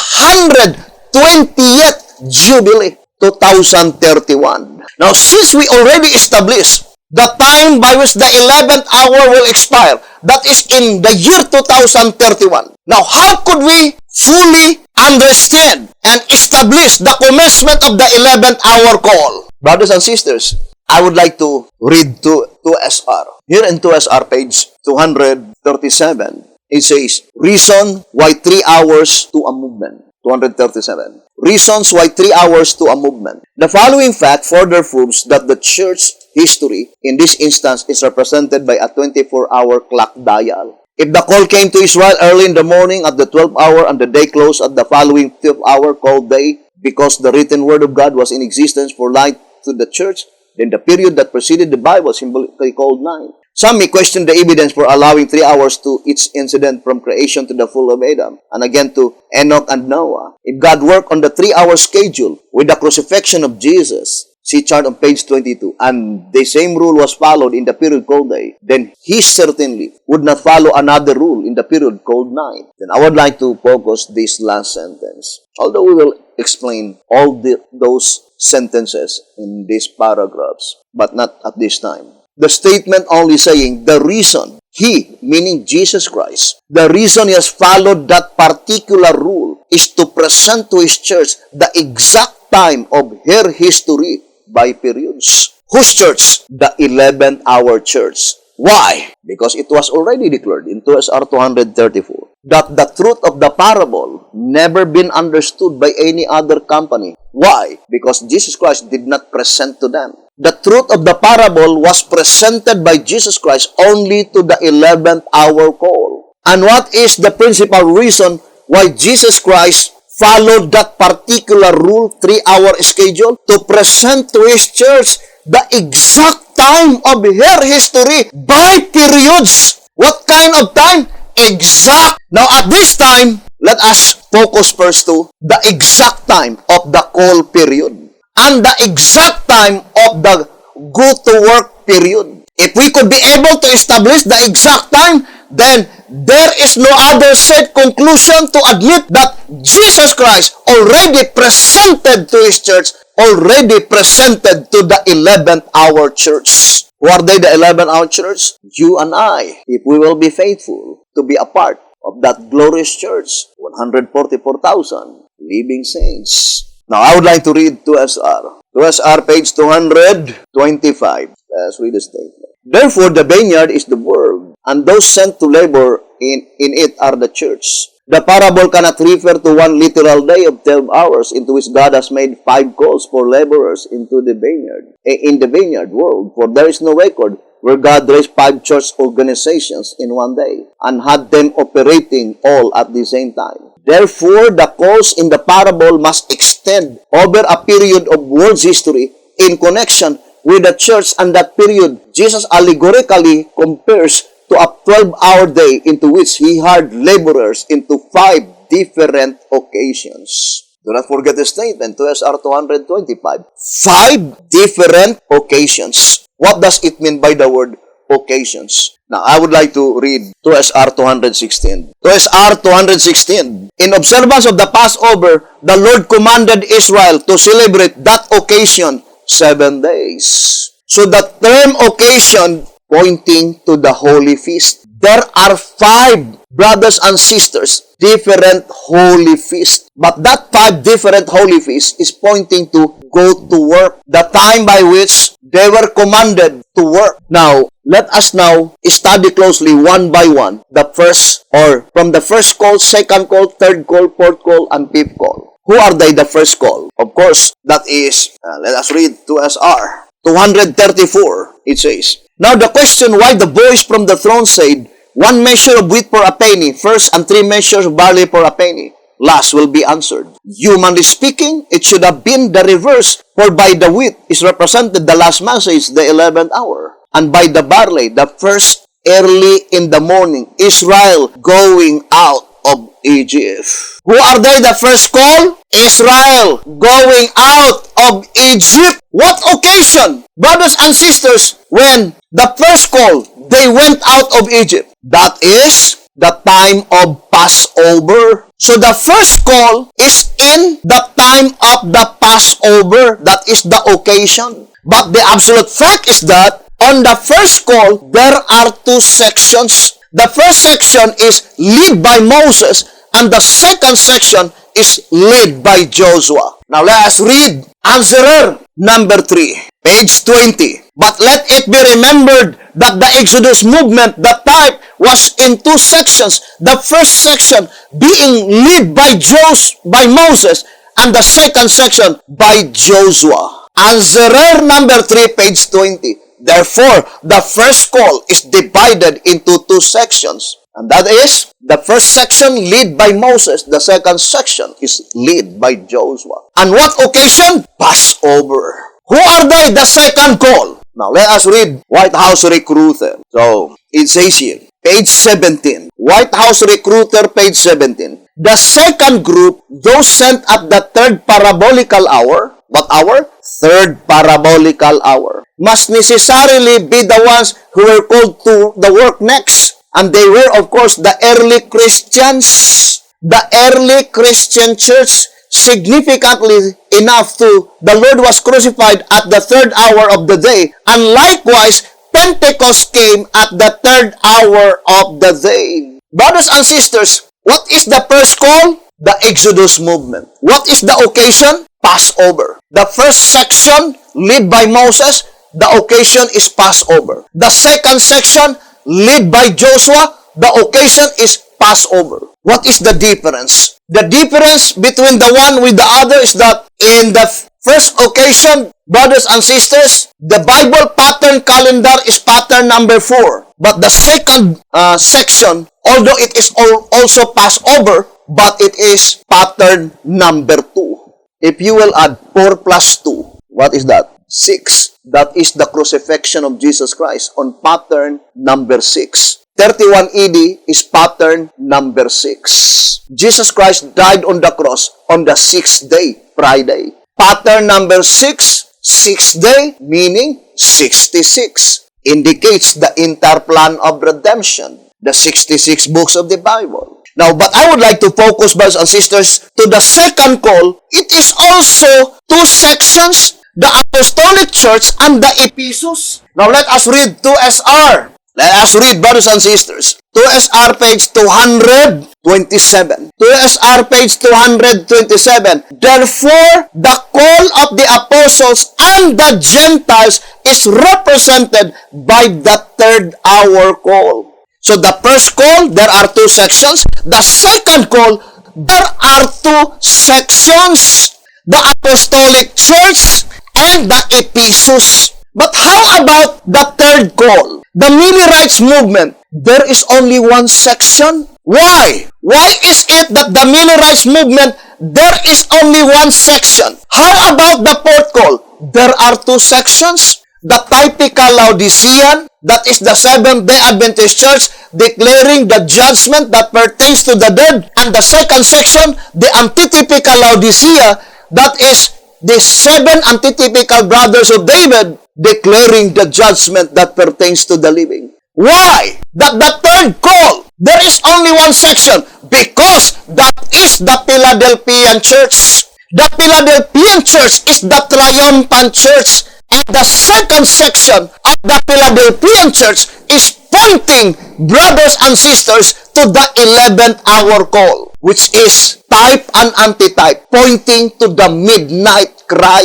120th Jubilee, 2031. Now, since we already established the time by which the 11th hour will expire, that is in the year 2031. Now, how could we fully understand and establish the commencement of the 11th hour call? Brothers and sisters, I would like to read 2SR. Here in 2SR, page 237, it says, reason why 3 hours to a movement. 237. Reasons why 3 hours to a movement. The following fact further proves that the church history, in this instance, is represented by a 24-hour clock dial. If the call came to Israel early in the morning at the 12th hour and the day closed at the following 12th hour called day, because the written word of God was in existence for light to the church, then the period that preceded the Bible symbolically called night. Some may question the evidence for allowing 3 hours to each incident from creation to the fall of Adam, and again to Enoch and Noah. If God worked on the 3-hour schedule with the crucifixion of Jesus, see chart on page 22, and the same rule was followed in the period called day, then He certainly would not follow another rule in the period called night. Then I would like to focus this last sentence. Although we will explain all those sentences in these paragraphs, but not at this time. The statement only saying the reason He, meaning Jesus Christ, the reason He has followed that particular rule is to present to His church the exact time of her history by periods. Whose church? The 11th hour church. Why? Because it was already declared in 2SR 234 that the truth of the parable never been understood by any other company. Why? Because Jesus Christ did not present to them. The truth of the parable was presented by Jesus Christ only to the 11th hour call. And what is the principal reason why Jesus Christ followed that particular rule, 3-hour schedule, to present to His church the exact time of her history by periods? What kind of time? Exact. Now, at this time, let us focus first to the exact time of the call period and the exact time of the go-to-work period. If we could be able to establish the exact time, then there is no other said conclusion to admit that Jesus Christ already presented to His church, already presented to the 11th hour church. Who are they, the 11th hour church? You and I, if we will be faithful to be a part of that glorious church, 144,000 living saints. Now, I would like to read 2SR. 2SR, page 225. Let's read the statement. Therefore, the vineyard is the world, and those sent to labor in it are the church. The parable cannot refer to one literal day of 12 hours into which God has made 5 calls for laborers into the vineyard, in the vineyard world, for there is no record where God raised 5 church organizations in one day and had them operating all at the same time. Therefore, the calls in the parable must extend over a period of world's history in connection with the church, and that period Jesus allegorically compares to a 12-hour day into which He hired laborers into 5 different occasions. Do not forget the statement, 2SR 225. 5 different occasions. What does it mean by the word occasions? Now, I would like to read 2SR 216. 2SR 216. In observance of the Passover, the Lord commanded Israel to celebrate that occasion 7 days. So the term occasion pointing to the holy feast. There are 5, brothers and sisters, different holy feasts. But that 5 different holy feasts is pointing to go to work. The time by which they were commanded to work. Now, let us now study closely one by one the first, or from the first call, second call, third call, fourth call, and fifth call. Who are they, the first call? Of course, that is, let us read 2SR 234. It says, now the question why the voice from the throne said, 1 measure of wheat for a penny, first, and 3 measures of barley for a penny, last will be answered. Humanly speaking, it should have been the reverse, for by the wheat is represented the last message, the 11th hour, and by the barley, the first early in the morning, Israel going out of Egypt. Who are they, the first call? Israel going out of Egypt. What occasion, brothers and sisters, when the first call, they went out of Egypt? That is the time of Passover. So the first call is in the time of the Passover. That is the occasion. But the absolute fact is that on the first call, there are 2 sections. The first section is led by Moses, and the second section is led by Joshua. Now let us read answerer number 3, page 20. But let it be remembered that the Exodus movement, the type, was in 2 sections. The first section being led by Moses, and the second section by Joshua. Answerer number 3, page 20. Therefore, the first call is divided into 2 sections. And that is, the first section led by Moses, the second section is led by Joshua. And what occasion? Passover. Who are they, the second call? Now, let us read White House Recruiter. So, it says here, page 17. White House Recruiter, page 17. The second group, those sent at the 3rd parabolical hour. What hour? 3rd parabolical hour. Must necessarily be the ones who were called to the work next. And they were, of course, the early Christians. The early Christian church, significantly enough to, the Lord was crucified at the 3rd hour of the day. And likewise, Pentecost came at the 3rd hour of the day. Brothers and sisters, what is the first call? The Exodus movement. What is the occasion? Passover. The first section, led by Moses, the occasion is Passover. The second section, led by Joshua, the occasion is Passover. What is the difference? The difference between the one with the other is that in the first occasion, brothers and sisters, the Bible pattern calendar is pattern number 4. But the second section, although it is also Passover, but it is pattern number 2. If you will add 4 plus 2, what is that? 6. That is the crucifixion of Jesus Christ on pattern number 6. 31 AD is pattern number 6. Jesus Christ died on the cross on the 6th day, Friday. Pattern number 6, 6th day, meaning 66. Indicates the entire plan of redemption, the 66 books of the Bible. Now, but I would like to focus, brothers and sisters, to the second call. It is also 2 sections, the Apostolic Church and the Ephesus. Now, let us read 2SR. Let us read, brothers and sisters. 2SR page 227. 2SR page 227. Therefore, the call of the apostles and the Gentiles is represented by the 3rd hour call. So the first call, there are 2 sections. The second call, there are 2 sections. The Apostolic Church and the Ephesus. But how about the 3rd call? The Millerites movement. There is only 1 section. Why? Why is it that the Millerites movement, there is only 1 section? How about the 4th call? There are 2 sections. the typical Laodicean, that is the Seventh-day Adventist Church, declaring the judgment that pertains to the dead. And the second section, the antitypical Laodicea, that is the seven antitypical brothers of David, declaring the judgment that pertains to the living. Why? That the third call, there is only one section, because that is the Philadelphian church. The Philadelphian church is the triumphant church. And the second section of the Philadelphian church is pointing, brothers and sisters, to the 11th hour call, which is type and antitype, pointing to the midnight cry.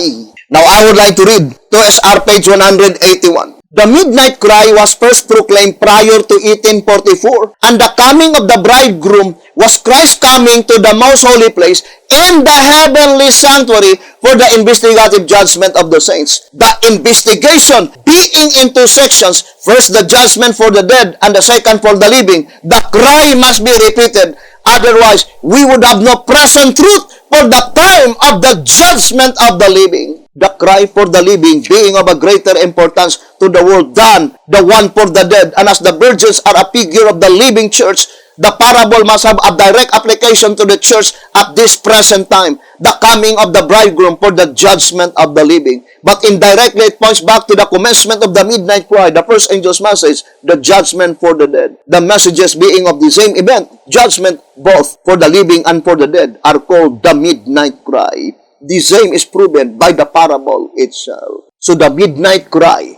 Now, I would like to read 2SR page 181. The midnight cry was first proclaimed prior to 1844, and the coming of the bridegroom was Christ coming to the most holy place in the heavenly sanctuary for the investigative judgment of the saints. The investigation being in two sections, first the judgment for the dead and the second for the living. The cry must be repeated, otherwise we would have no present truth for the time of the judgment of the living. The cry for the living being of a greater importance to the world than the one for the dead. And as the virgins are a figure of the living church, the parable must have a direct application to the church at this present time, the coming of the bridegroom for the judgment of the living. But indirectly, it points back to the commencement of the midnight cry, the first angel's message, the judgment for the dead. The messages being of the same event, judgment both for the living and for the dead, are called the midnight cry. The same is proven by the parable itself. So the midnight cry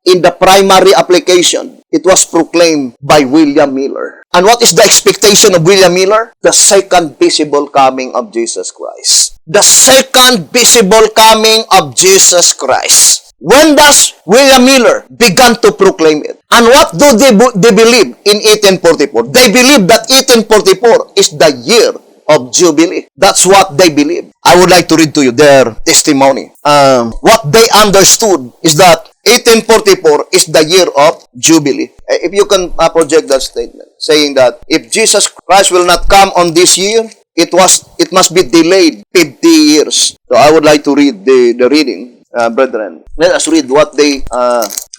in the primary application, it was proclaimed by William Miller. And what is the expectation of William Miller? The second visible coming of Jesus Christ. The second visible coming of Jesus Christ. When does William Miller began to proclaim it? And what do they believe in 1844? They believe that 1844 is the year of Jubilee. That's what they believe. I would like to read to you their testimony. What they understood is that 1844 is the year of Jubilee. If you can project that statement, saying that if Jesus Christ will not come on this year, it must be delayed 50 years. So I would like to read the reading, brethren. Let us read what they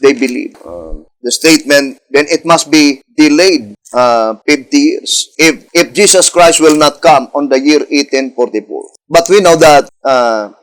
believe. The statement, then it must be delayed 50 years if Jesus Christ will not come on the year 1844. But we know that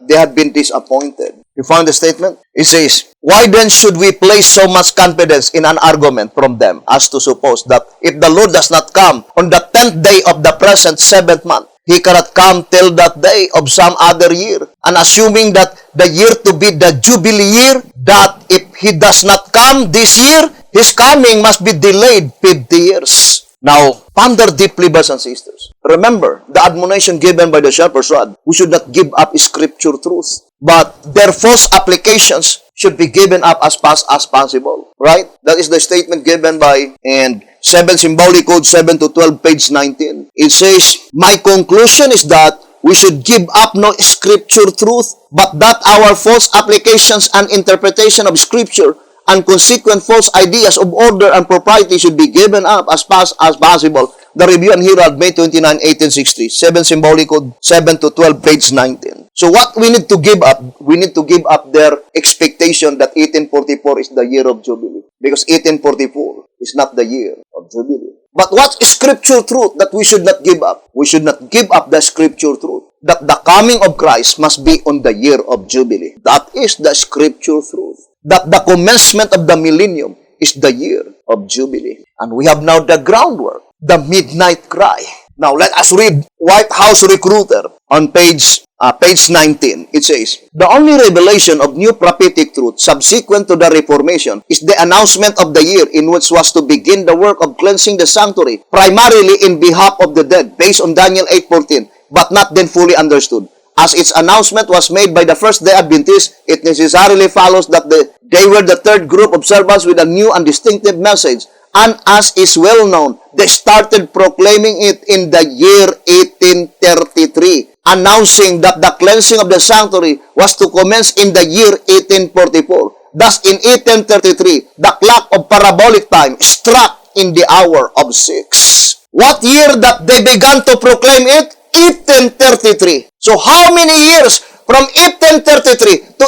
they had been disappointed. You found the statement? It says, why then should we place so much confidence in an argument from them as to suppose that if the Lord does not come on the 10th day of the present 7th month, He cannot come till that day of some other year? And assuming that the year to be the Jubilee year, that if He does not come this year, His coming must be delayed 50 years. Now, ponder deeply, brothers and sisters. Remember the admonition given by the shepherd's rod. We should not give up scripture truth, but their false applications should be given up as fast as possible. Right? That is the statement given by, and 7 Symbolic Code 7 to 12, page 19. It says, my conclusion is that we should give up no scripture truth, but that our false applications and interpretation of scripture and consequent false ideas of order and propriety should be given up as fast as possible. The Review and Herald, May 29, 1860. 7 Symbolic Code 7 to 12, page 19. So what we need to give up? We need to give up their expectation that 1844 is the year of Jubilee. Because 1844 is not the year of Jubilee. But what is scripture truth that we should not give up? We should not give up the scripture truth that the coming of Christ must be on the year of Jubilee. That is the scripture truth. That the commencement of the millennium is the year of Jubilee. And we have now the groundwork, the midnight cry. Now let us read White House Recruiter on page 19. It says, the only revelation of new prophetic truth subsequent to the Reformation is the announcement of the year in which was to begin the work of cleansing the sanctuary, primarily in behalf of the dead, based on Daniel 8:14, but not then fully understood. As its announcement was made by the First-day Adventists, it necessarily follows that they were the third group of servants with a new and distinctive message. And as is well known, they started proclaiming it in the year 1833, announcing that the cleansing of the sanctuary was to commence in the year 1844. Thus, in 1833, the clock of parabolic time struck in the hour of 6. What year that they began to proclaim it? 1833. So how many years from 1833 to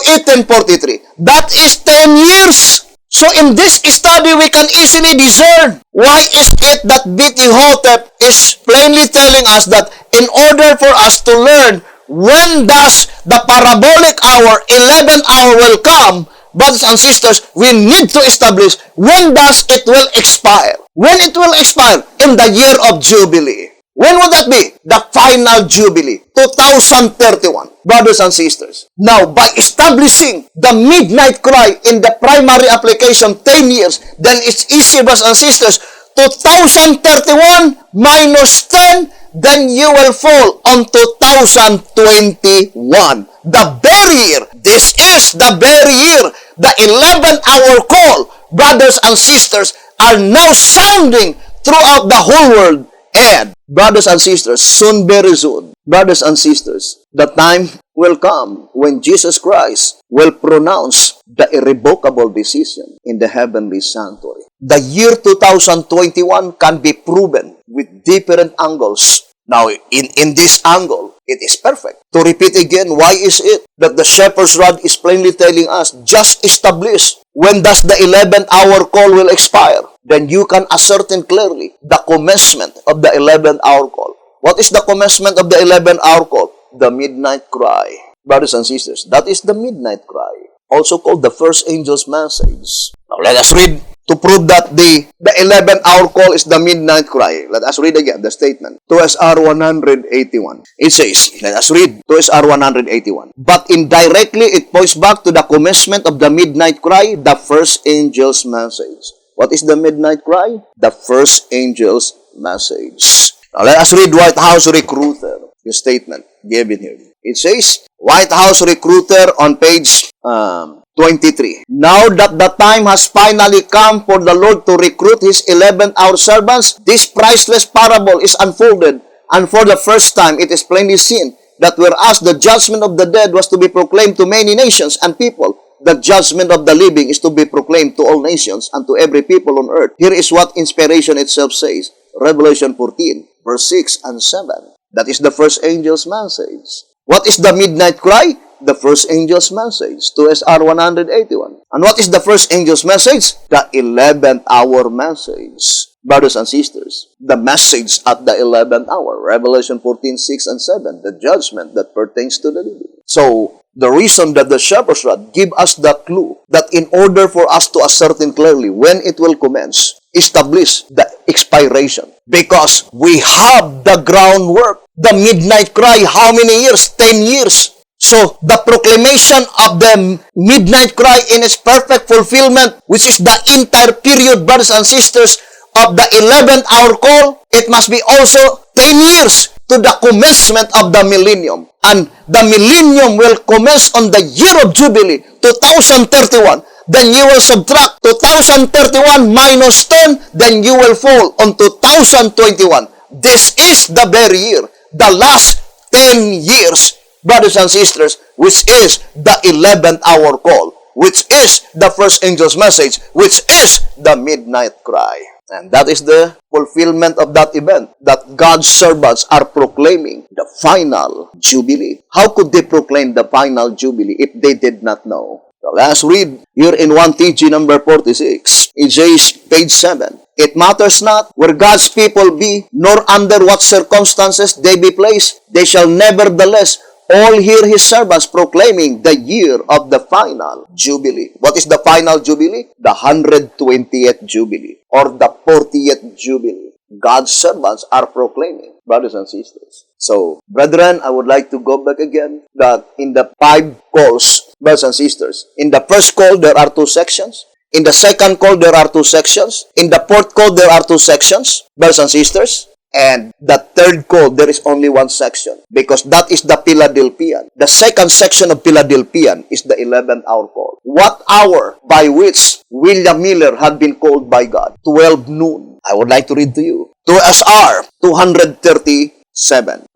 1843. That is 10 years. So in this study, we can easily discern why is it that B.T. Hotep is plainly telling us that in order for us to learn when does the parabolic hour, 11th hour will come, brothers and sisters, we need to establish when does it will expire. When it will expire? In the year of Jubilee. When would that be? The final Jubilee, 2031. Brothers and sisters. Now, by establishing the midnight cry in the primary application 10 years, then it's easy, brothers and sisters, 2031 minus 10, then you will fall on 2021. The very year. This is the very year. The 11th hour call, brothers and sisters, are now sounding throughout the whole world. And, brothers and sisters, soon, very soon, brothers and sisters, the time will come when Jesus Christ will pronounce the irrevocable decision in the heavenly sanctuary. The year 2021 can be proven with different angles. Now, in this angle, it is perfect. To repeat again, why is it that the shepherd's rod is plainly telling us, just establish when does the 11th hour call will expire? Then you can ascertain clearly the commencement of the 11th hour call. What is the commencement of the 11th hour call? The midnight cry. Brothers and sisters, that is the midnight cry, also called the first angel's message. Now, let us read to prove that the 11th hour call is the midnight cry. Let us read again the statement. 2SR 181. It says, let us read 2SR 181. But indirectly, it points back to the commencement of the midnight cry, the first angel's message. What is the midnight cry? The first angel's message. Now, let us read White House Recruiter, the statement given here. It says, White House Recruiter on page 23. Now that the time has finally come for the Lord to recruit His 11th hour servants, this priceless parable is unfolded, and for the first time it is plainly seen that whereas the judgment of the dead was to be proclaimed to many nations and people, the judgment of the living is to be proclaimed to all nations and to every people on earth. Here is what inspiration itself says. Revelation 14, verse 6 and 7. That is the first angel's message. What is the midnight cry? The first angel's message, 2SR 181. And what is the first angel's message? The 11th hour message. Brothers and sisters, the message at the 11th hour, Revelation 14, 6 and 7, the judgment that pertains to the living. So, the reason that the shepherd's rod give us the clue that in order for us to ascertain clearly when it will commence, establish the expiration. Because we have the groundwork. The midnight cry, how many years? 10 years. So, the proclamation of the midnight cry in its perfect fulfillment, which is the entire period, brothers and sisters, of the 11th hour call, it must be also 10 years to the commencement of the millennium. And the millennium will commence on the year of Jubilee, 2031. Then you will subtract 2031 minus 10, then you will fall on 2021. This is the very year, the last 10 years, brothers and sisters, which is the 11th hour call, which is the first angel's message, which is the midnight cry. And that is the fulfillment of that event, that God's servants are proclaiming the final Jubilee. How could they proclaim the final Jubilee if they did not know? So let's read here in 1TG number 46. It says, page 7. It matters not where God's people be, nor under what circumstances they be placed. They shall nevertheless all hear His servants proclaiming the year of the final Jubilee. What is the final Jubilee? The 120th Jubilee or the 40th Jubilee. God's servants are proclaiming, brothers and sisters. So, brethren, I would like to go back again that in the 5 calls, brothers and sisters, in the first call, there are 2 sections. In the second call, there are 2 sections. In the fourth call, there are 2 sections, brothers and sisters. And the third call, there is only 1 section because that is the Philadelphian. The second section of Philadelphian is the 11th hour call. What hour by which William Miller had been called by God? 12 noon. I would like to read to you. 2SR 237.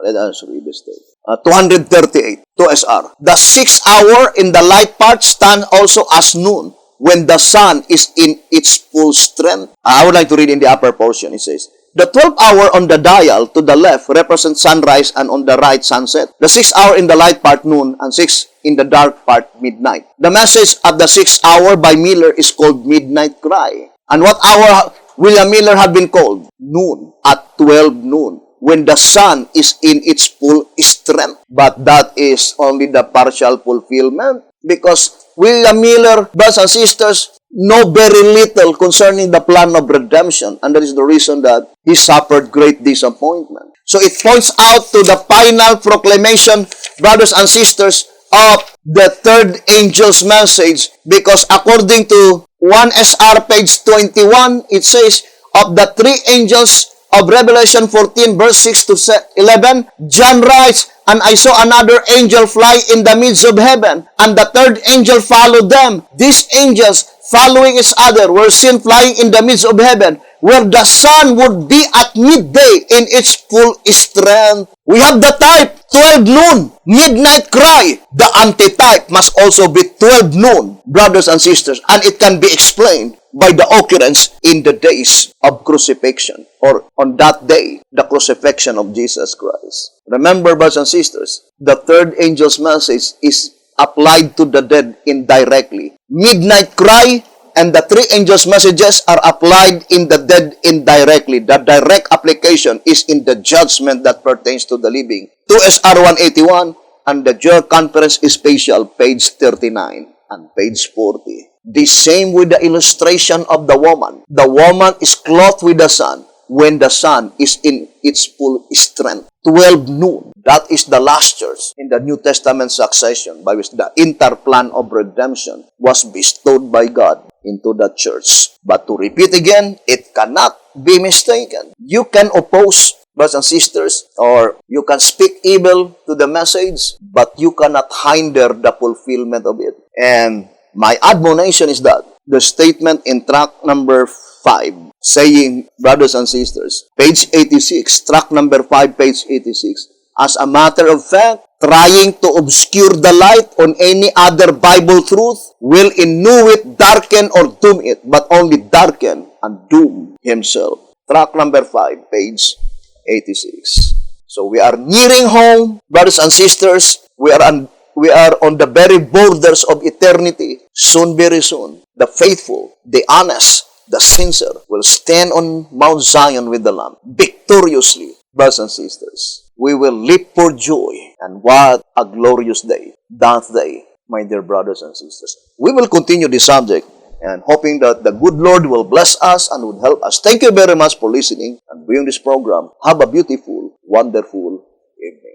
Let us read this thing. 238. 2SR. The 6th hour in the light part stand also as noon, when the sun is in its full strength. I would like to read in the upper portion. It says, The 12th hour on the dial to the left represents sunrise and on the right sunset. The 6th hour in the light part noon and 6 in the dark part midnight. The message at the 6th hour by Miller is called Midnight Cry. And what hour William Miller had been called? Noon, at 12 noon, when the sun is in its full strength. But that is only the partial fulfillment, because William Miller, brothers and sisters, know very little concerning the plan of redemption, and that is the reason that he suffered great disappointment. So it points out to the final proclamation, brothers and sisters, of the third angel's message, because according to 1 SR page 21, it says, of the three angels of Revelation 14 verse 6 to 11, John writes, and I saw another angel fly in the midst of heaven, and the third angel followed them. These angels, following each other, were seen flying in the midst of heaven, where the sun would be at midday in its full strength. We have the type, 12 noon, midnight cry. The antitype must also be 12 noon, brothers and sisters, and it can be explained by the occurrence in the days of crucifixion, or on that day, the crucifixion of Jesus Christ. Remember, brothers and sisters, the third angel's message is applied to the dead indirectly. Midnight cry and the three angels' messages are applied in the dead indirectly. The direct application is in the judgment that pertains to the living. 2SR 181 and the General Conference is Special, page 39 and page 40. The same with the illustration of the woman. The woman is clothed with the sun when the sun is in its full strength. 12 noon. That is the last church in the New Testament succession by which the entire plan of redemption was bestowed by God into the church. But to repeat again, it cannot be mistaken. You can oppose, brothers and sisters, or you can speak evil to the message, but you cannot hinder the fulfillment of it. And my admonition is that the statement in tract number 5, saying, brothers and sisters, page 86, tract number 5, page 86, as a matter of fact, trying to obscure the light on any other Bible truth will in no way darken or doom it, but only darken and doom himself. Tract number 5, page 86. So we are nearing home, brothers and sisters. We are on the very borders of eternity. Soon, very soon, the faithful, the honest, the sincere will stand on Mount Zion with the Lamb victoriously, brothers and sisters. We will leap for joy, and what a glorious day that day, my dear brothers and sisters. We will continue this subject, and hoping that the good Lord will bless us and would help us. Thank you very much for listening and viewing this program. Have a beautiful, wonderful evening.